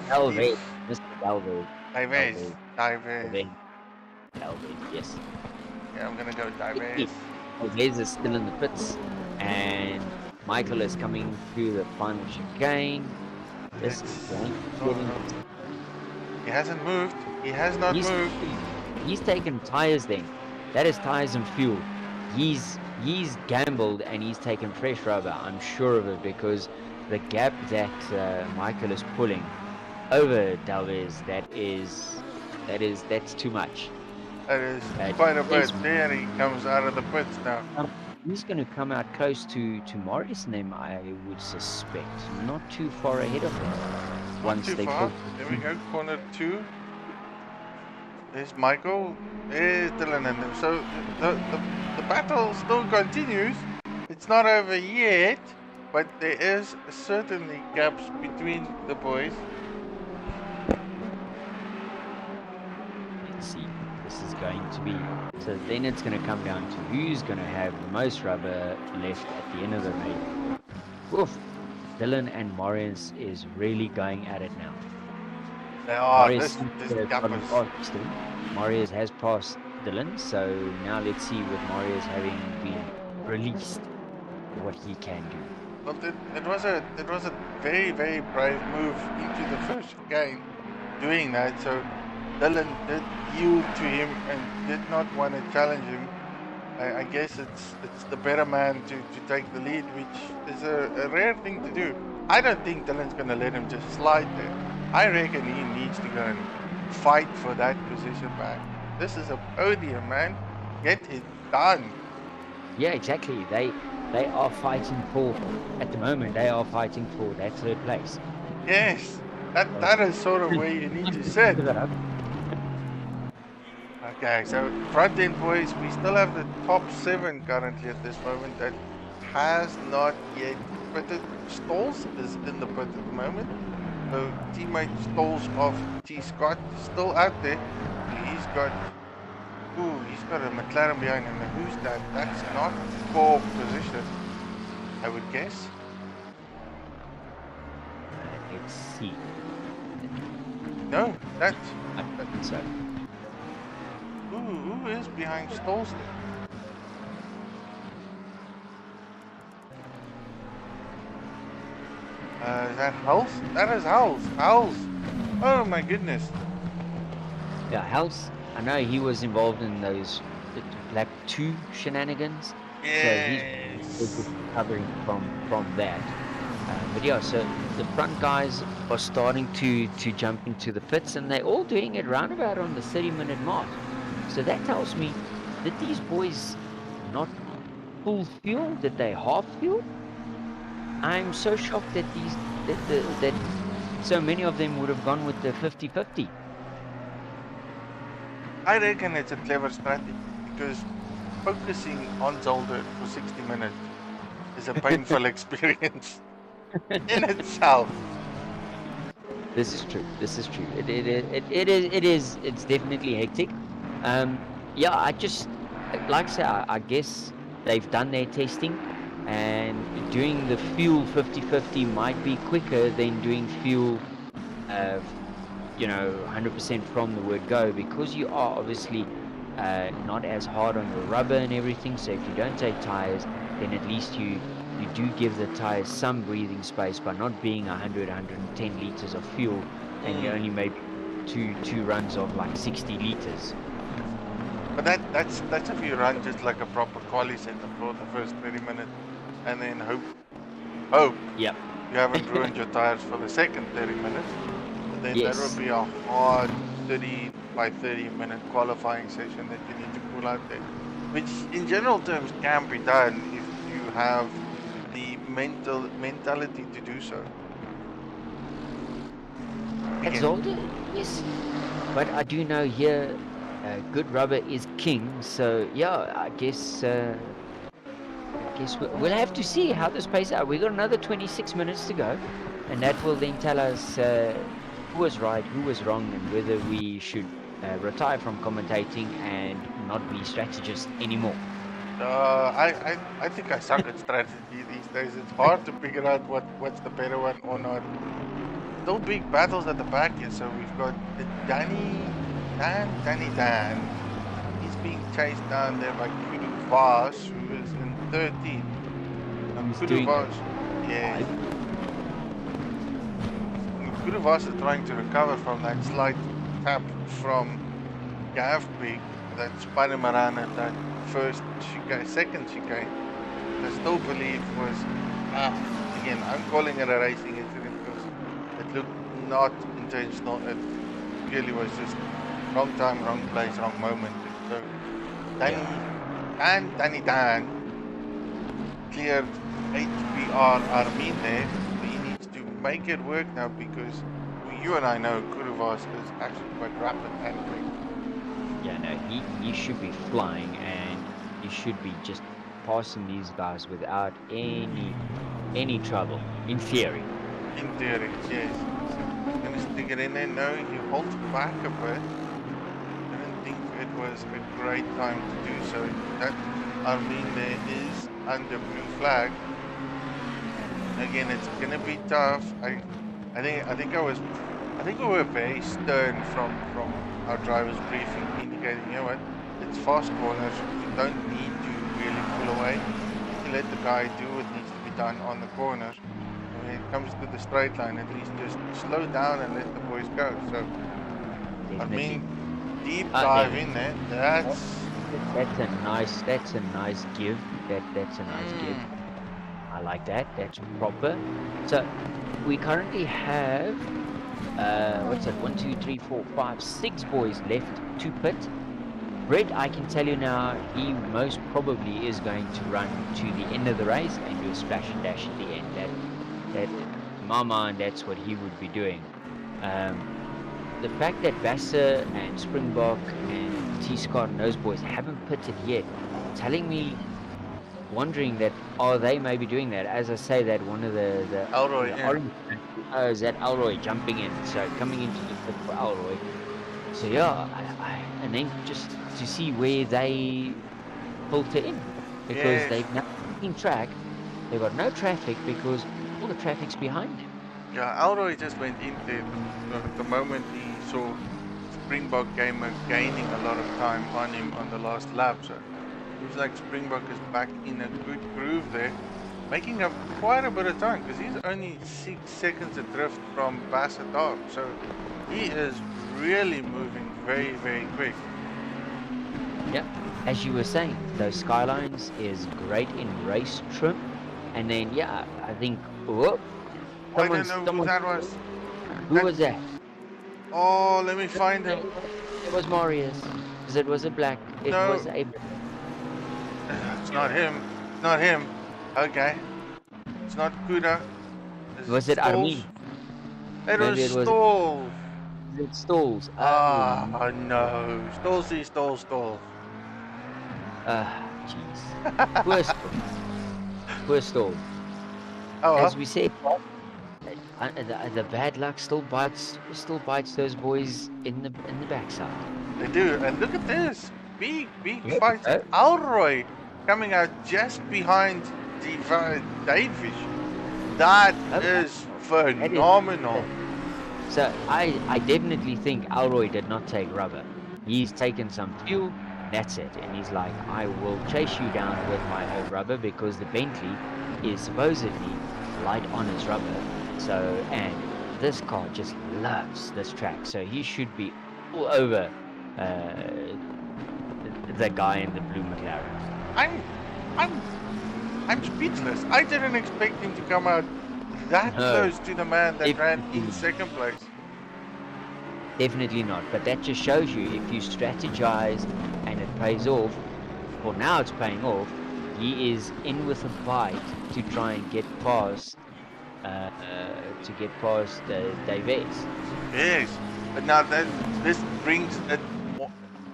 Valverde, Mr. Valverde. Dives. Alves, Dives. Alves, yes. Yeah, I'm gonna go Quickly, Dives. Alves is still in the pits, and Michael is coming through the final chicane. This is It's going oh getting. no. He hasn't moved. He has not He's moved. he's taken tires then. That is tires and fuel. He's gambled and he's taken fresh rubber. I'm sure of it because the gap that Michael is pulling over Dalvez, that's too much. That is Uh, quite a bit. there's, There he comes out of the pits now. he's going to come out close to Morris and them, I would suspect. Not too far ahead of them. Not Once too they far. pull. There we go. Corner 2. There's Michael. There's Dylan and them. So the battle still continues. It's not over yet, but there is certainly gaps between the boys. Let's see. This is going to be. So then it's going to come down to who's going to have the most rubber left at the end of the race. Woof. Dylan and Morris is really going at it now. They are. Marius This gap is. Marius has passed Dylan, so now let's see with Marius having been released what he can do. Well, it was a very brave move into the first game, doing that. So Dylan did yield to him and did not want to challenge him. I guess it's the better man to take the lead, which is a rare thing to do. I don't think Dylan's gonna let him just slide there. I reckon he needs to go and fight for that position back. This is a podium, man. Get it done. Yeah, exactly. They are fighting for at the moment. They are fighting for that third place. Yes, that is sort of where you need to sit. Okay, so front end boys, we still have the top 7 currently at this moment that has not yet quitted. Stalls is in the pit at the moment. So teammate Stalls of T Scott still out there. He's got a McLaren behind him. Now who's that? That's not core position, I would guess. Let's see. No, that's I think so. who is behind Stalls there? Is that Hulse? That is Hulse. Hulse. Oh my goodness. Yeah, House. I know he was involved in those lap 2 shenanigans. Yes. So he's recovering from that. But yeah, so the front guys are starting to jump into the pits, and they're all doing it roundabout on the 30-minute mark. So that tells me that these boys not full fuel, that they half fuel. I'm so shocked that that so many of them would have gone with the 50-50. I reckon it's a clever strategy because focusing on Zolder for 60 minutes is a painful experience in itself. This is true. This is true. It's definitely hectic. Yeah, I just like I say, I guess they've done their testing, and doing the fuel 50-50 might be quicker than doing fuel, 100% from the word go, because you are obviously not as hard on your rubber and everything. So if you don't take tires, then at least you do give the tires some breathing space by not being 110 liters of fuel, and you only make two runs of like 60 liters. But that's if you run just like a proper quali setup for the first 30 minutes, and then hope Yep. you haven't ruined your tires for the second 30 minutes. And then Yes. that will be a hard 30 by 30 minute qualifying session that you need to pull out there, which in general terms can be done if you have the mentality to do so. At Zolder, yes. But I do know here, good rubber is king. So yeah, I guess we'll have to see how this plays out. We got another 26 minutes to go, and that will then tell us who was right, who was wrong, and whether we should retire from commentating and not be strategists anymore. I think I suck at strategy these days. It's hard to figure out what's the better one or not. still big battles at the back here. So we've got the Danny Dan. He's being chased down there by Kudu Vaz, who is in 13th. Now Who's Kudu doing Vaz, yeah. Kudu Vaz is trying to recover from that slight tap from Gavbig that spun him around at that first chicane, second chicane. I still believe was, again, I'm calling it a racing incident because it looked not intentional. It really was just wrong time, wrong place, wrong moment. So Danny Dan cleared HBR Armin there. He needs to make it work now because you and I know Kuruvas is actually quite rapid and quick. Yeah, no, he should be flying and he should be just passing these guys without any trouble, in theory. In theory, yes. Gonna stick it in there. No, he holds back a bit. Didn't think it was a great time to do so. That Armin there is under blue flag. Again, it's gonna be tough. I think we were very stern from our driver's briefing, indicating, you know what, it's fast corners. You don't need to really pull away. You let the guy do what needs to be done on the corners. When it comes to the straight line, at least just slow down and let the boys go. So, Definitely. I mean, deep dive in there. That's a nice give. That's a nice give. I like that. That's proper. So we currently have what's that? 1, 2, 3, 4, 5, 6 boys left to pit. Red, I can tell you now, he most probably is going to run to the end of the race and do a splash and dash at the end. That in my mind, that's what he would be doing. The fact that Vassar and Springbok and T-Scott and those boys haven't pitted yet, telling me, wondering that are they maybe doing that? As I say, that one of the Elroy, orange is that Elroy jumping in, so coming into the pit for Elroy. So yeah, and then just to see where they filter in, because they've now in track, they've got no traffic because all the traffic's behind them. Yeah, Elroy just went into the moment he saw Springbok gamer gaining a lot of time on him on the last lap. So looks like Springbok is back in a good groove there, making up quite a bit of time because he's only 6 seconds adrift from Assetto. So he is really moving very, very quick. Yeah, as you were saying, those Skylines is great in race trim, and then yeah, I think I don't know who that was. Who was that? Oh, let me find him. It was Marius. It was a black. It was a. It's not him. It's not him. Okay. It's not Kuda. Was it Armin? It was Stoll. It Stalls. Oh no. Stolls. Jeez. Poor Stall. Oh, as we said, the bad luck still bites those boys in the backside. They do, and look at this big fight. Elroy coming out just behind the Davish. That is phenomenal. So I definitely think Elroy did not take rubber. He's taken some fuel. That's it, and he's like, I will chase you down with my own rubber because the Bentley is supposedly light on his rubber. So, and this car just loves this track, so he should be all over the guy in the blue McLaren. I'm speechless. I didn't expect him to come out that close to the man that ran in second place. Definitely not, but that just shows you if you strategize and it pays off. Well, now it's paying off. He is in with a bite to try and get past Davies. Yes, but now this brings it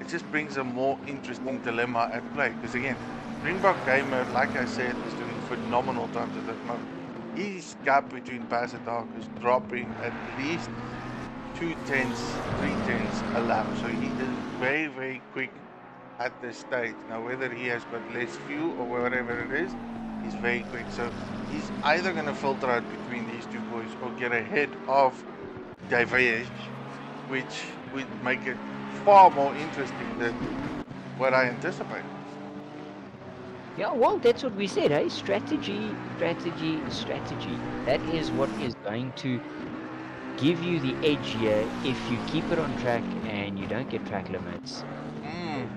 just brings a more interesting dilemma at play, because again, Springbok Gamer, like I said, is doing phenomenal times at that moment. His gap between Assetto is dropping at least 2 tenths, 3 tenths a lap, so he is very, very quick at this stage. Now, whether he has got less fuel or whatever it is, he's very quick. So he's either going to filter out between these two boys or get ahead of diverge, which would make it far more interesting than what I anticipated. Yeah, well, that's what we said, hey? Strategy, strategy, strategy. That is what is going to give you the edge here if you keep it on track and you don't get track limits. Mm.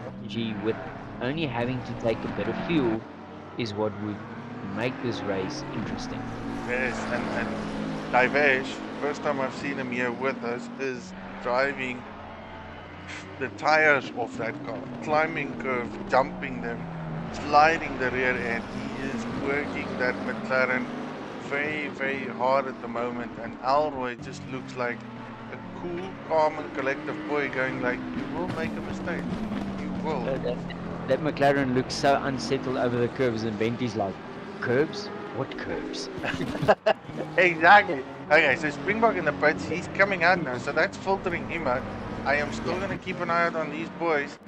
Strategy with only having to take a bit of fuel is what would make this race interesting. Yes, and Diverge, first time I've seen him here with us, is driving the tires off that car, climbing curves, jumping them, sliding the rear end. He is working that McLaren very, very hard at the moment, and Alroy just looks like a cool, calm, and collective boy going like, you will make a mistake. You will. That McLaren looks so unsettled over the curves, and Bentley's like, curbs? What curbs? Exactly. Okay, so Springbok in the pits, he's coming out now, so that's filtering him out. I am still going to keep an eye out on these boys.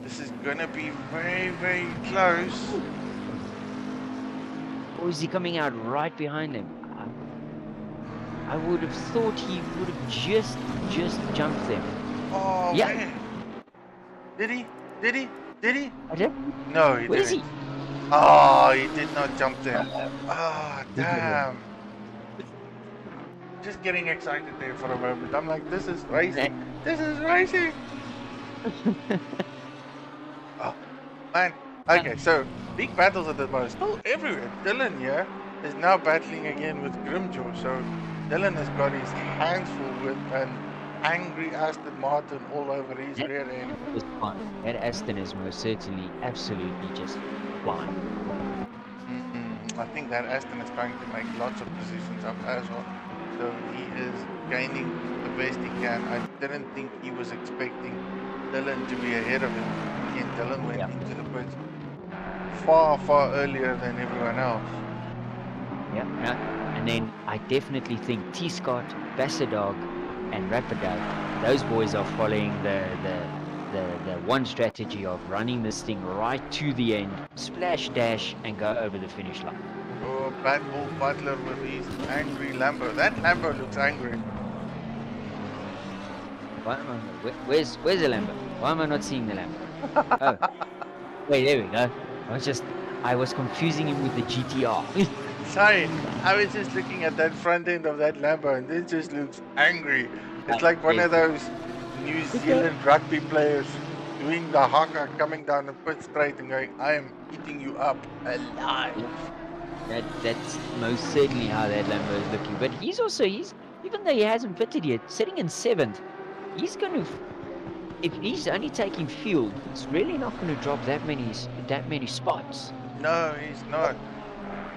This is going to be very, very close. Or is he coming out right behind him? I would have thought he would have just jumped them. Oh, yeah. Man. Did he? Did he? Did he? I don't. No, he Where didn't. is he? Oh, he did not jump them. Oh, damn. Just getting excited there for a moment. I'm like, this is racing. This is racing. Oh, man. Okay, so big battles at the moment. Still everywhere. Dylan here is now battling again with Grimjaw. So Dylan has got his hands full with an angry Aston Martin all over his rear end. Is fine. That Aston is most certainly, absolutely just fine. I think that Aston is trying to make lots of positions up as well. So he is gaining the best he can. I didn't think he was expecting Dylan to be ahead of him. Again, Dylan went into the pits far, far earlier than everyone else. Yeah, no. And then I definitely think T. Scott, Bassadog, and Rapidag, those boys are following the one strategy of running this thing right to the end, splash dash, and go over the finish line. Oh, Bad Bull Butler with his angry Lambo. That Lambo looks angry. Where's the Lambo? Why am I not seeing the Lambo? Oh, wait, there we go. I was confusing him with the GTR. Sorry, I was just looking at that front end of that Lambo and it just looks angry. It's like one of those New Zealand rugby players doing the haka, coming down the pit straight and going, I am eating you up alive. That's most certainly how that Lambo is looking. But he's even though he hasn't pitted yet, sitting in 7th, he's going to, if he's only taking fuel, it's really not going to drop that many spots. No, he's not.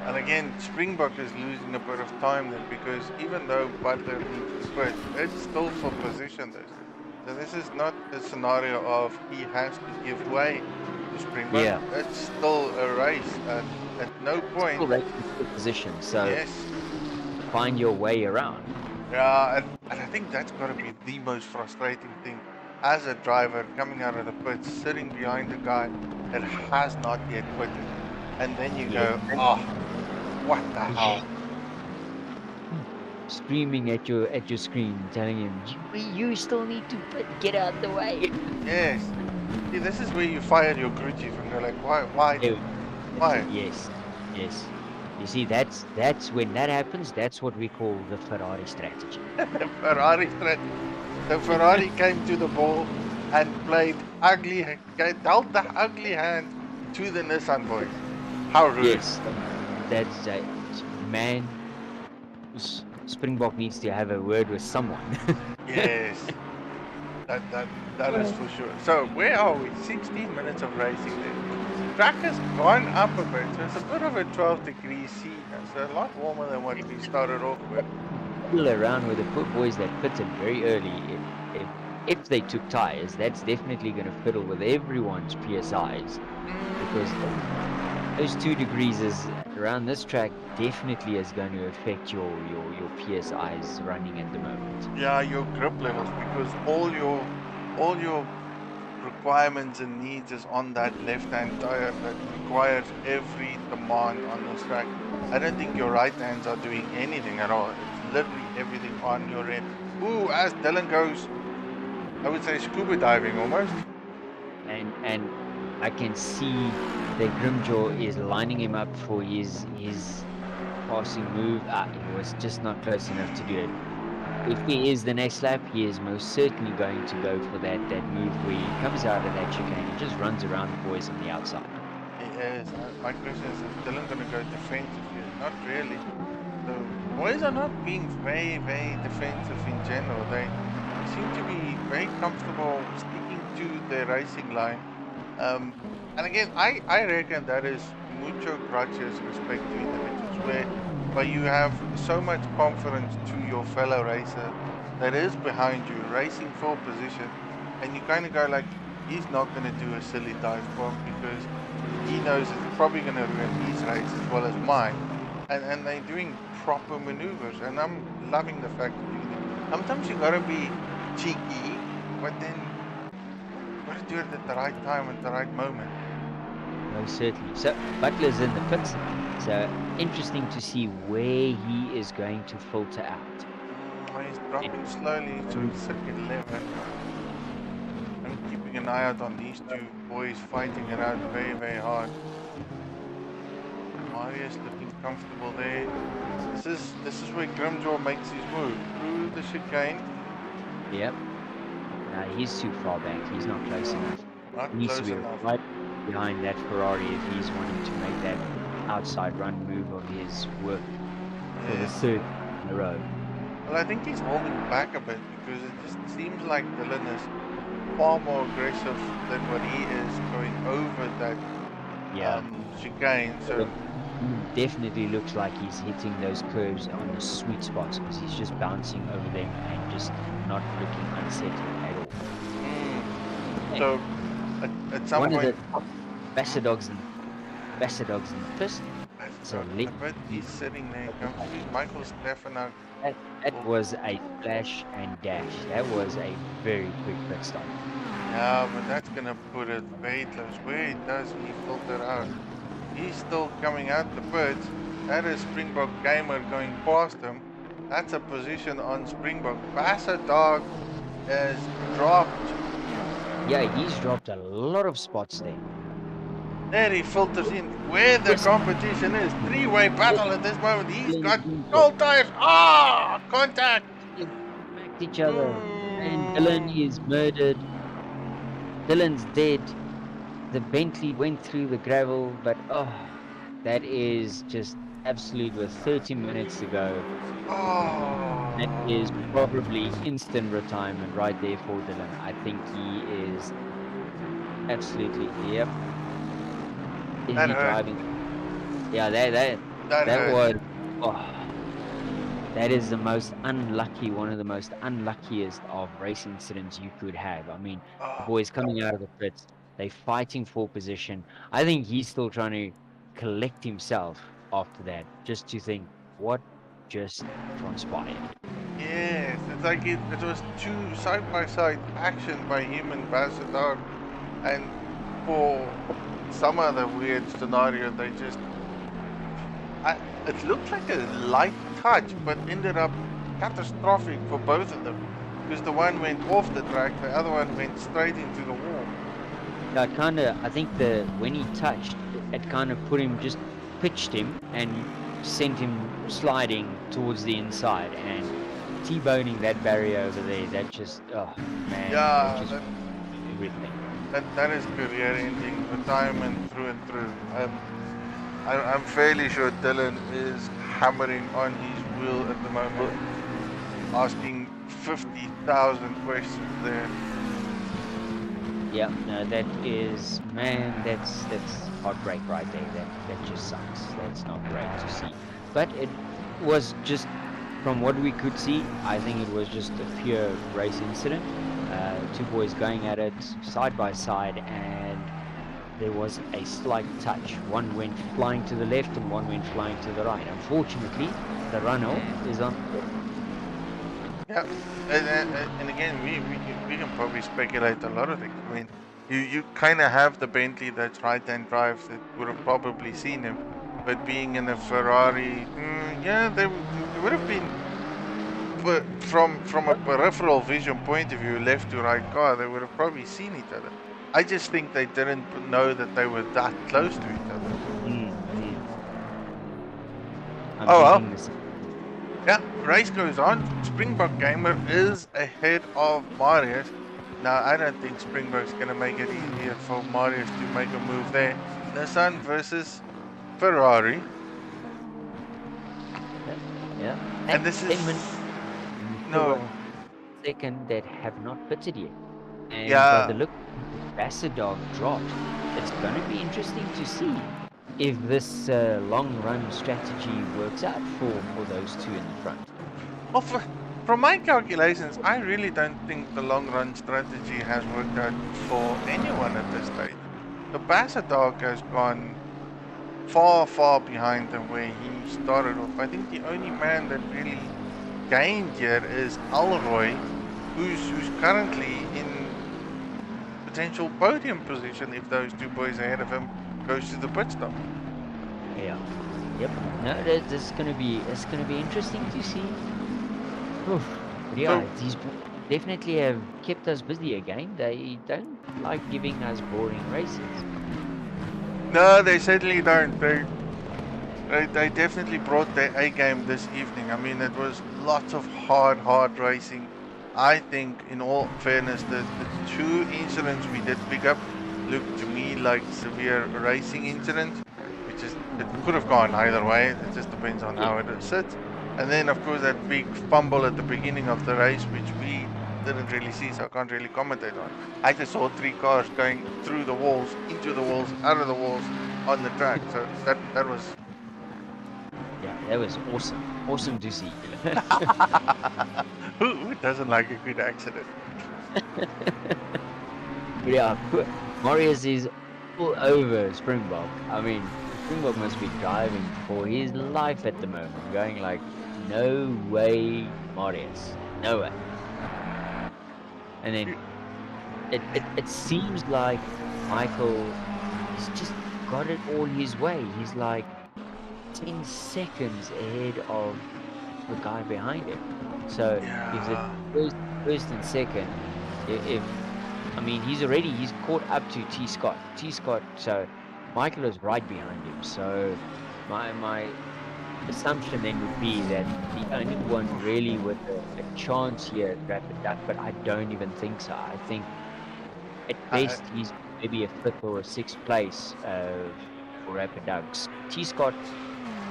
And again, Springbok is losing a bit of time then because even though Butler needs to quit, it's still for position this. So this is not a scenario of he has to give way to Springbok. Yeah. It's still a race. At no point. Still race in position, so yes. Find your way around. Yeah, and I think that's got to be the most frustrating thing as a driver coming out of the pits, sitting behind a guy that has not yet quitted. And then you go, oh, what the hell? Screaming at your screen, telling him, you still need to get out the way. Yes. See, this is where you fire your crew chief and go like, why? Why? Yes. You see, that's when that happens. That's what we call the Ferrari strategy. The Ferrari strategy. The Ferrari came to the ball and played ugly, dealt the ugly hand to the Nissan boys. How rude. Yes, that's man. Springbok needs to have a word with someone. Yes, that is for sure. So where are we? 16 minutes of racing there. Track has gone up a bit, so it's a bit of a 12 degrees C now, so a lot warmer than what we started off with. Around with the poor boys that pitted very early. If they took tires, that's definitely going to fiddle with everyone's PSIs, because those 2 degrees is around this track definitely is going to affect your PSIs running at the moment. Yeah, your grip levels, because all your requirements and needs is on that left-hand tire that requires every demand on this track. I don't think your right hands are doing anything at all. It's literally everything on your end. Ooh, as Dylan goes, I would say scuba diving almost. And I can see that Grimjaw is lining him up for his passing move. He was just not close enough to do it. If he is the next lap, he is most certainly going to go for that move where he comes out of that chicane and just runs around the boys on the outside. Yes, my question is Dylan going to go defensive here? Not really. The boys are not being very, very defensive in general. They seem to be very comfortable sticking to their racing line. And again, I reckon that is mucho gracias respect to individuals, where you have so much confidence to your fellow racer that is behind you, racing for position, and you kind of go like, he's not going to do a silly dive bomb because he knows it's probably going to ruin his race as well as mine. And they're doing proper maneuvers, and I'm loving the fact that you can. Sometimes you gotta be cheeky, but then you gotta do it at the right time at the right moment. Most certainly. So Butler's in the pits. So interesting to see where he is going to filter out. He's dropping slowly to circuit 11. I'm keeping an eye out on these two boys fighting it out very, very hard. Marius looking comfortable there. This is where Grimjaw makes his move through the chicane. Yep. He's too far back. He's not close enough. Not He needs close to be enough. right behind that Ferrari if he's wanting to make that outside run move of his work for the third in a row. Well, I think he's holding back a bit because it just seems like Dylan is far more aggressive than what he is going over that chicane. So he definitely looks like he's hitting those curves on the sweet spots because he's just bouncing over them and just not looking unsettled at all. So at some one point, of the Bassadogs and Fist. So he's sitting there comfortably. Michael Stefanak. That was a flash and dash. That was a very quick pit stop. Yeah, but that's gonna put it very close. Where does he filter out? He's still coming out the pits. That is Springbok Gamer going past him. That's a position on Springbok. Bassadog has dropped. Yeah, he's dropped a lot of spots there. There he filters in where the competition is. Three-way battle at this moment. He's got cold tires. Contact. Smacked each other. And Dylan is murdered. Dylan's dead. The Bentley went through the gravel, but that is just absolute with 30 minutes to go. That is probably instant retirement right there for Dylan. I think he is absolutely, yep. Is he driving? Yeah, that was, that is the most unlucky, one of the most unluckiest of race incidents you could have. I mean, the boys coming out of the pits, they fighting for position. I think he's still trying to collect himself after that, just to think what just transpired. Yes, it's like it was two side-by-side action by him and Bassadog, and for some other weird scenario, they just... it looked like a light touch, but ended up catastrophic for both of them. Because the one went off the track, the other one went straight into the wall. Yeah, I think when he touched, it kind of just pitched him and sent him sliding towards the inside. And T-boning that barrier over there, that just, man. Yeah, everything. That is career-ending, retirement through and through. I'm fairly sure Dylan is hammering on his wheel at the moment, asking 50,000 questions there. Yeah, no, that is, man, that's heartbreak right there. That just sucks. That's not great to see. But it was just, from what we could see, I think it was just a pure race incident. Two boys going at it side by side, and there was a slight touch. One went flying to the left and one went flying to the right. Unfortunately, the runoff is on. Yeah, and again, we can probably speculate a lot of things. I mean, you kind of have the Bentley that's right-hand drive that would have probably seen him, but being in a Ferrari, yeah, there would have been But from a peripheral vision point of view, left to right car, they would have probably seen each other. I just think they didn't know that they were that close to each other. I'm Oh well. thinking this. Yeah, race goes on. Springbok Gamer is ahead of Marius. Now, I don't think Springbok's going to make it easier for Marius to make a move there. Nissan versus Ferrari. Yeah. And this is... 10 minutes. No. Second that have not pitted yet. And Yeah. by the look, Bassadog dropped. It's going to be interesting to see if this long run strategy works out for those two in the front. Well, from my calculations, I really don't think the long run strategy has worked out for anyone at this stage. The Bassadog has gone far behind them where he started off. I think the only man that really gained here is Alroy, who's currently in potential podium position if those two boys ahead of him goes to the pit stop. Yeah. Yep. No, this is gonna be interesting to see. Oof. But yeah, these definitely have kept us busy again. They don't like giving us boring races. No, they certainly don't. They definitely brought their A game this evening. I mean, it was lots of hard racing. I think, in all fairness, the two incidents we did pick up looked to me like severe racing incidents, which is, it could have gone either way. It just depends on how it sits. And then, of course, that big fumble at the beginning of the race, which we didn't really see, so I can't really commentate on. I just saw 3 cars going through the walls, into the walls, out of the walls on the track. So that was... Yeah, that was awesome. Awesome to see. Who doesn't like a good accident? Yeah, Marius is all over Springbok. I mean, Springbok must be driving for his life at the moment, going like, no way, Marius, no way. And then it seems like Michael has just got it all his way. He's like 10 seconds ahead of the guy behind him. So if it's first and second, I mean, he's caught up to T Scott. So Michael is right behind him. So my assumption then would be that the only one really with a chance here at Rapid Duck, but I don't even think so. I think at best he's maybe a 5th or a 6th place for Rapid Ducks. T Scott,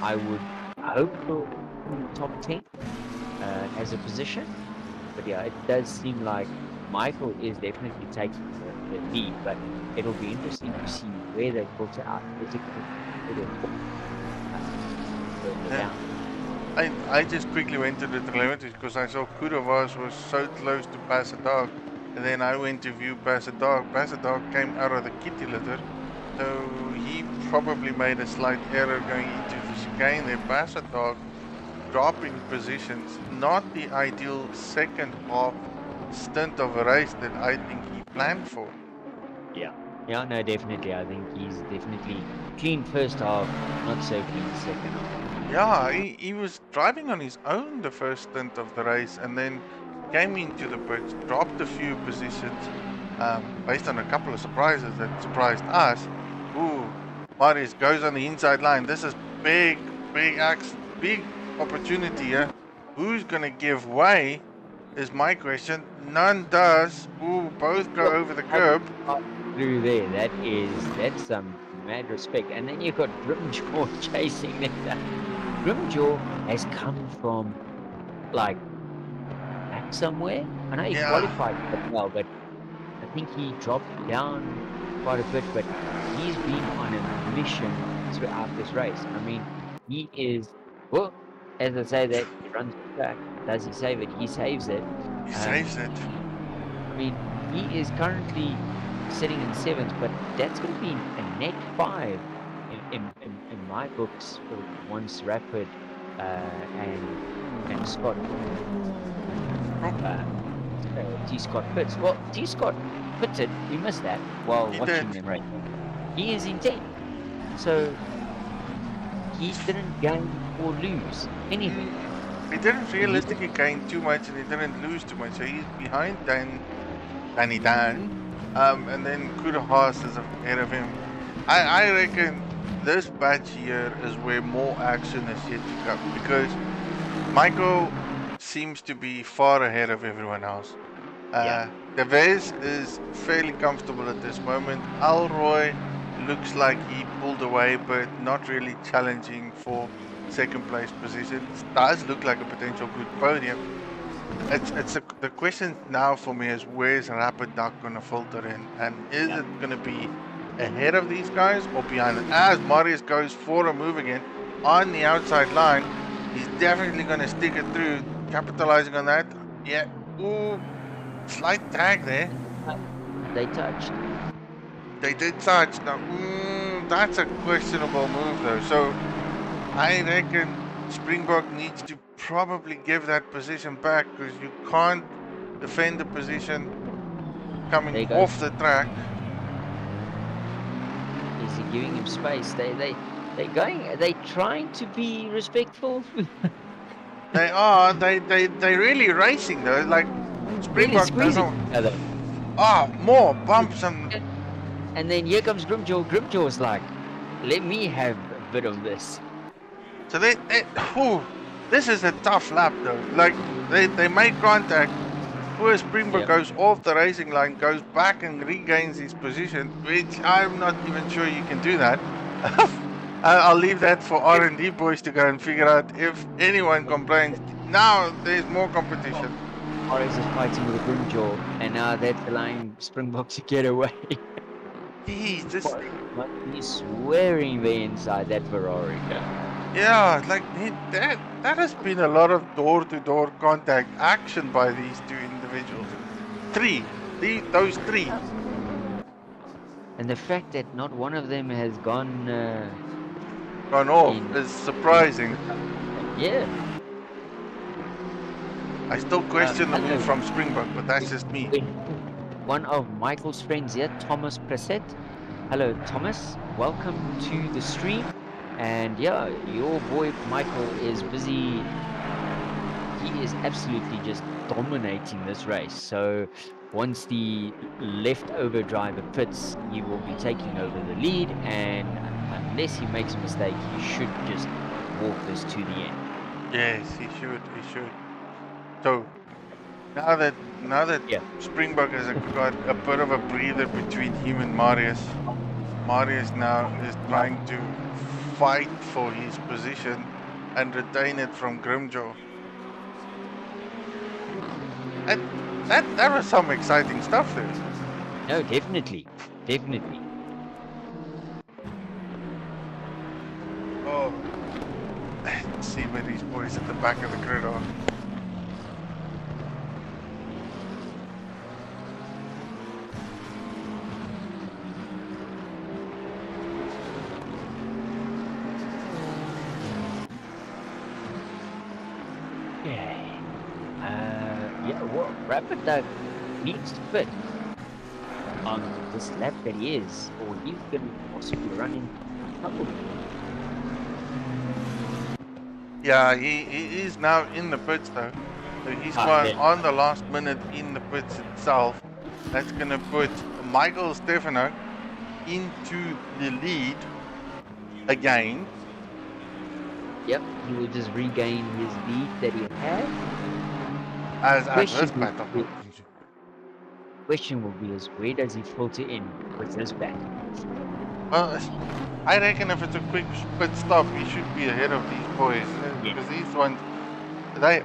I would hope for top 10 as a position, but yeah, it does seem like Michael is definitely taking the lead, but it'll be interesting to see where they filter out. I just quickly went to the telemetry because I saw Kudovas was so close to Bassadog, and then I went to view Bassadog. Bassadog came out of the kitty litter, so he probably made a slight error going into the chicane there. Bassadog dropping positions, not the ideal second half stint of a race that I think he planned for. Yeah, no, definitely. I think he's definitely clean first half, not so clean second half. Yeah, he was driving on his own the first stint of the race, and then came into the pits, dropped a few positions based on a couple of surprises that surprised us. Ooh, Marius goes on the inside line. This is big opportunity here. Who's gonna give way is my question. None does. Ooh, both go over the curb. Through there, that's some mad respect. And then you've got Grimjaw chasing that. Grimjaw has come from like back somewhere. I know he qualified quite well, but I think he dropped down quite a bit. But he's been on a mission throughout this race. I mean, he is, well, as I say that, he runs the track. Does he save it? He saves it. He saves it. I mean, he is currently sitting in 7th, but that's going to be a net 5 in my books once Rapid and Scott T Scott pits. Well, T Scott pitted. We missed that while watching them race. He is in 10th, so he didn't gain or lose anything. He didn't realistically gain too much and he didn't lose too much. So he's behind Danny Dan. And then Kuda Haas is ahead of him. I reckon this batch here is where more action is yet to come because Michael seems to be far ahead of everyone else. Devez is fairly comfortable at this moment. Alroy looks like he pulled away, but not really challenging for second place position. Does look like a potential good podium. The question now for me is where's Rapid Duck going to filter in, and is it going to be ahead of these guys or behind them? As Marius goes for a move again on the outside line, he's definitely going to stick it through, capitalizing on that. Yeah. Ooh. Slight tag there. They touched. They did touch. Now, that's a questionable move, though. So, I reckon Springbok needs to probably give that position back because you can't defend the position coming off the track. Is he giving him space? They're trying to be respectful. They are. They're really racing though. Like Springbok doesn't. More bumps and then here comes Grimjaw. Grimjaw's like, let me have a bit of this. So this is a tough lap though. Like they make contact. Poor Springbok goes off the racing line, goes back and regains his position, which I'm not even sure you can do that. I'll leave that for R&D boys to go and figure out if anyone complains. Now there's more competition. Morris is fighting with Grimjaw, and now that's allowing Springbok to get away. He's swearing there inside that Ferrari. Yeah, like that has been a lot of door-to-door contact action by these two individuals. Those three. And the fact that not one of them has gone off is surprising. Yeah. I still question the move from Springbok, but that's just me. One of Michael's friends here, Thomas Preset. Hello, Thomas. Welcome to the stream. And yeah, your boy Michael is busy. He is absolutely just dominating this race. So once the leftover driver pits, he will be taking over the lead. And unless he makes a mistake, he should just walk this to the end. Yes, he should. So now that Springbok has got a bit of a breather between him and Marius, Marius now is trying to fight for his position and retain it from Grimjaw. And that was some exciting stuff there. No, definitely. Oh, let's see where these boys at the back of the grid are. Rapid Duck needs to fit on this lap that he is, or he's going to possibly run into trouble. Yeah, he is now in the pits though. So he's gone on the last minute in the pits itself. That's going to put Michael Stefano into the lead again. Yep, he will just regain his lead that he had. As this battle. Question will be is where does he filter in with this battle? Well, I reckon if it's a quick pit stop, he should be ahead of these boys. Because these ones, they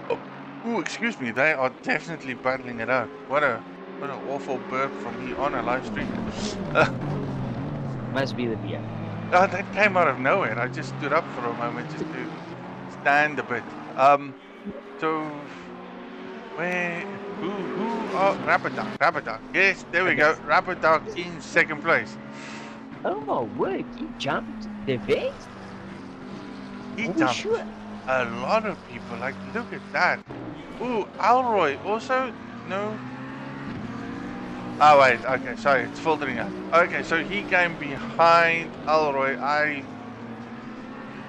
are definitely battling it out. What an awful burp from me on a live stream. Must be the beer. Oh, that came out of nowhere. I just stood up for a moment just to stand a bit. So Rapid Duck. Yes, there we go. Rapid Duck in second place. Oh, work. He jumped the vet? He jumped a lot of people. Like, look at that. Ooh, Alroy also? No. Oh, wait. Okay, sorry. It's filtering out. Okay, so he came behind Alroy. I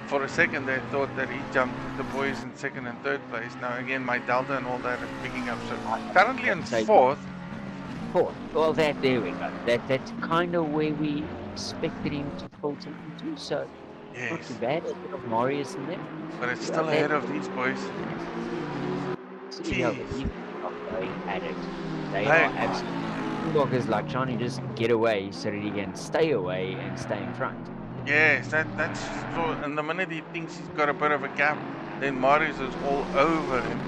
For a second, they thought that he jumped the boys in second and third place. Now again, my delta and all that is picking up. So currently on So fourth. fourth. Well, there we go. That's kind of where we expected him to filter into. So not too Yes, bad. A bit of Marius in there. but it's Yeah, still ahead of these boys. yeah, but Jeez. these are going at it. They Hey, are absolutely. Springbok is like trying to just get away so that he can stay away and stay in front. yes, that's so. And the minute he thinks he's got a bit of a gap, then Marius is all over him.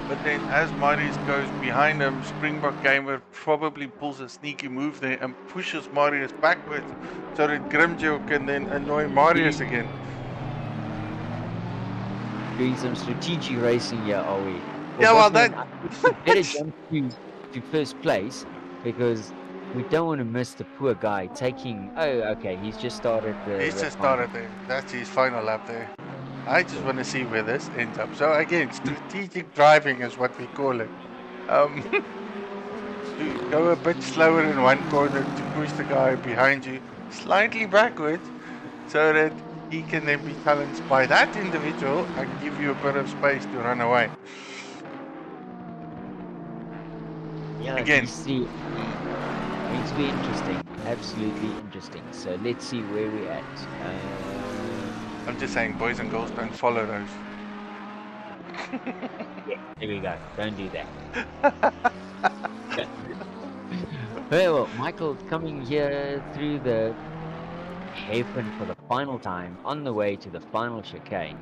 But then as Marius goes behind him, Springbok Gamer probably pulls a sneaky move there and pushes Marius backwards so that Grimjo can then annoy Marius again. Doing some strategic racing here, are we? Well, Yeah, well, Bossman, I think we better that's jump to first place because we don't want to miss the poor guy taking. Oh, okay, he's just started he's the just final. started there. That's his final lap there. I just want to see where this ends up. So again, strategic driving is what we call it. Um, to go a bit slower in one corner to push the guy behind you slightly backwards so that he can then be challenged by that individual and give you a bit of space to run away. Yeah, Again, these three going to be interesting. Absolutely interesting. So let's see where we're at. I'm just saying, boys and girls, don't follow those. Yeah, there we go. Don't do that. Well, Michael's coming here through the hairpin for the final time on the way to the final chicane.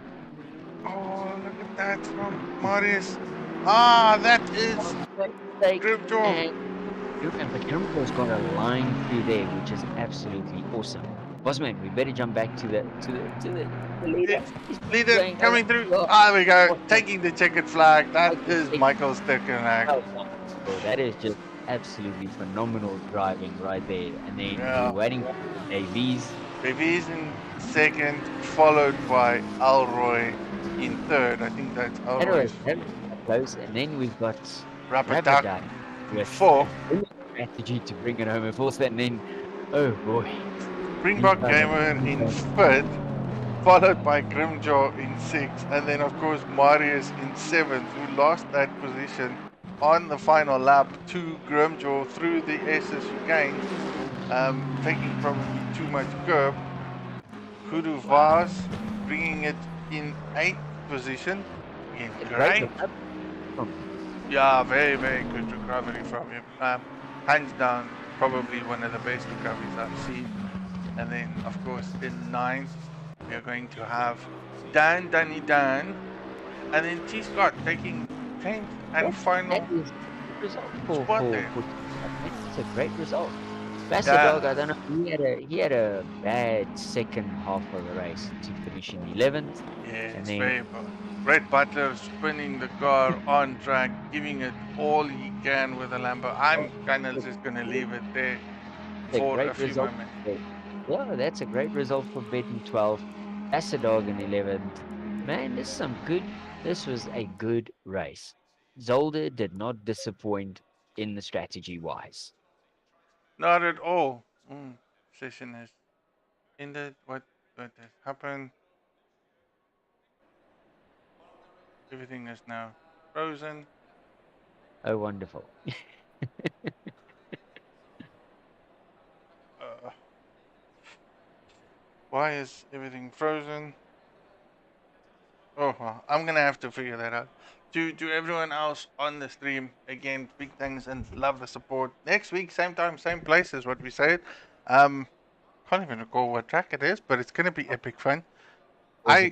Oh, look at that from Marius. Ah, that is Grimjaw. And but Grimco's got a line through there, which is absolutely awesome. Bossman, we better jump back to the leader. He's Leader going, coming through. oh, Ah, there we go. Bossman, Taking the checkered flag. That okay, is Michael Stickernack. oh, that is just absolutely phenomenal driving right there. And then we're Yeah. waiting for the AVs. Davies in second, followed by Alroy in third. I think that's Alroy's That was close. And then we've got Rapadak Rapidac with fourth. a brilliant strategy to bring it home and force that. And then, oh boy, Springbok Gamer in fifth, followed by Grimjaw in sixth, and then of course Marius in seventh, who lost that position on the final lap to Grimjaw through the SSU gain, taking probably too much curb. Kudu Vaz bringing it in eighth position. Again, great. Yeah, very, very good recovery from him. Hands down, probably one of the best recoveries I've seen. And then, of course, in ninth, we are going to have Danny Dan, and then T Scott taking 10th and final spot there. It's a great result. Dog, I don't know. He had a bad second half of the race to finish in 11th. Yeah, and it's then very good. Brett Butler spinning the car on track, giving it all he can with the Lambo. I'm kind of just going to leave it there for a few moments. Yeah, that's a great result for Bet in 12th. Dog in 11th. Man, this was a good race. Zolder did not disappoint in the strategy wise. Not at all. Session has ended. What has happened? Everything is now frozen. Oh, wonderful. Why is everything frozen? Oh, well, I'm gonna have to figure that out. To everyone else on the stream, again, big thanks and love the support. Next week, same time, same place is what we said. Can't even recall what track it is, but it's gonna be epic fun. I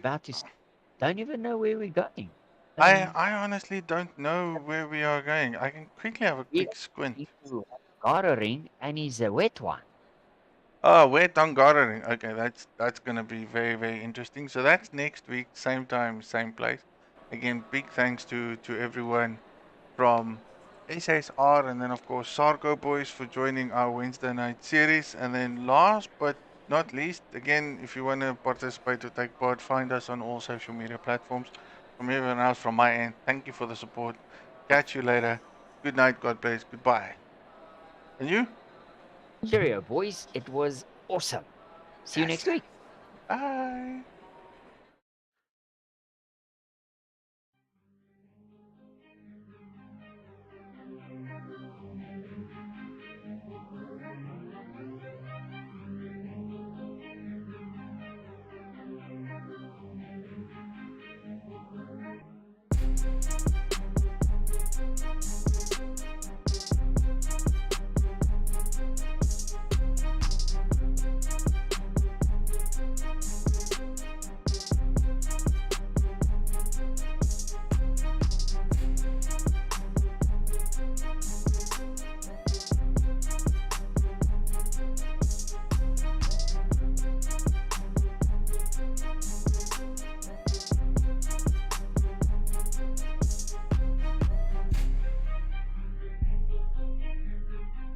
don't even know where we're going. I honestly don't know where we are going. I can quickly have a quick squint. Gartering, and he's a wet one. Oh, wet on gardening. Okay, that's gonna be very, very interesting. So that's next week, same time, same place. Again, big thanks to everyone from SSR and then of course Sargo Boys for joining our Wednesday night series. And then last but not least, again, if you want to participate or take part, find us on all social media platforms. From everyone else from my end, thank you for the support. Catch you later. Good night, God bless, goodbye. And you? Cheerio, boys. It was awesome. See you next week. Bye.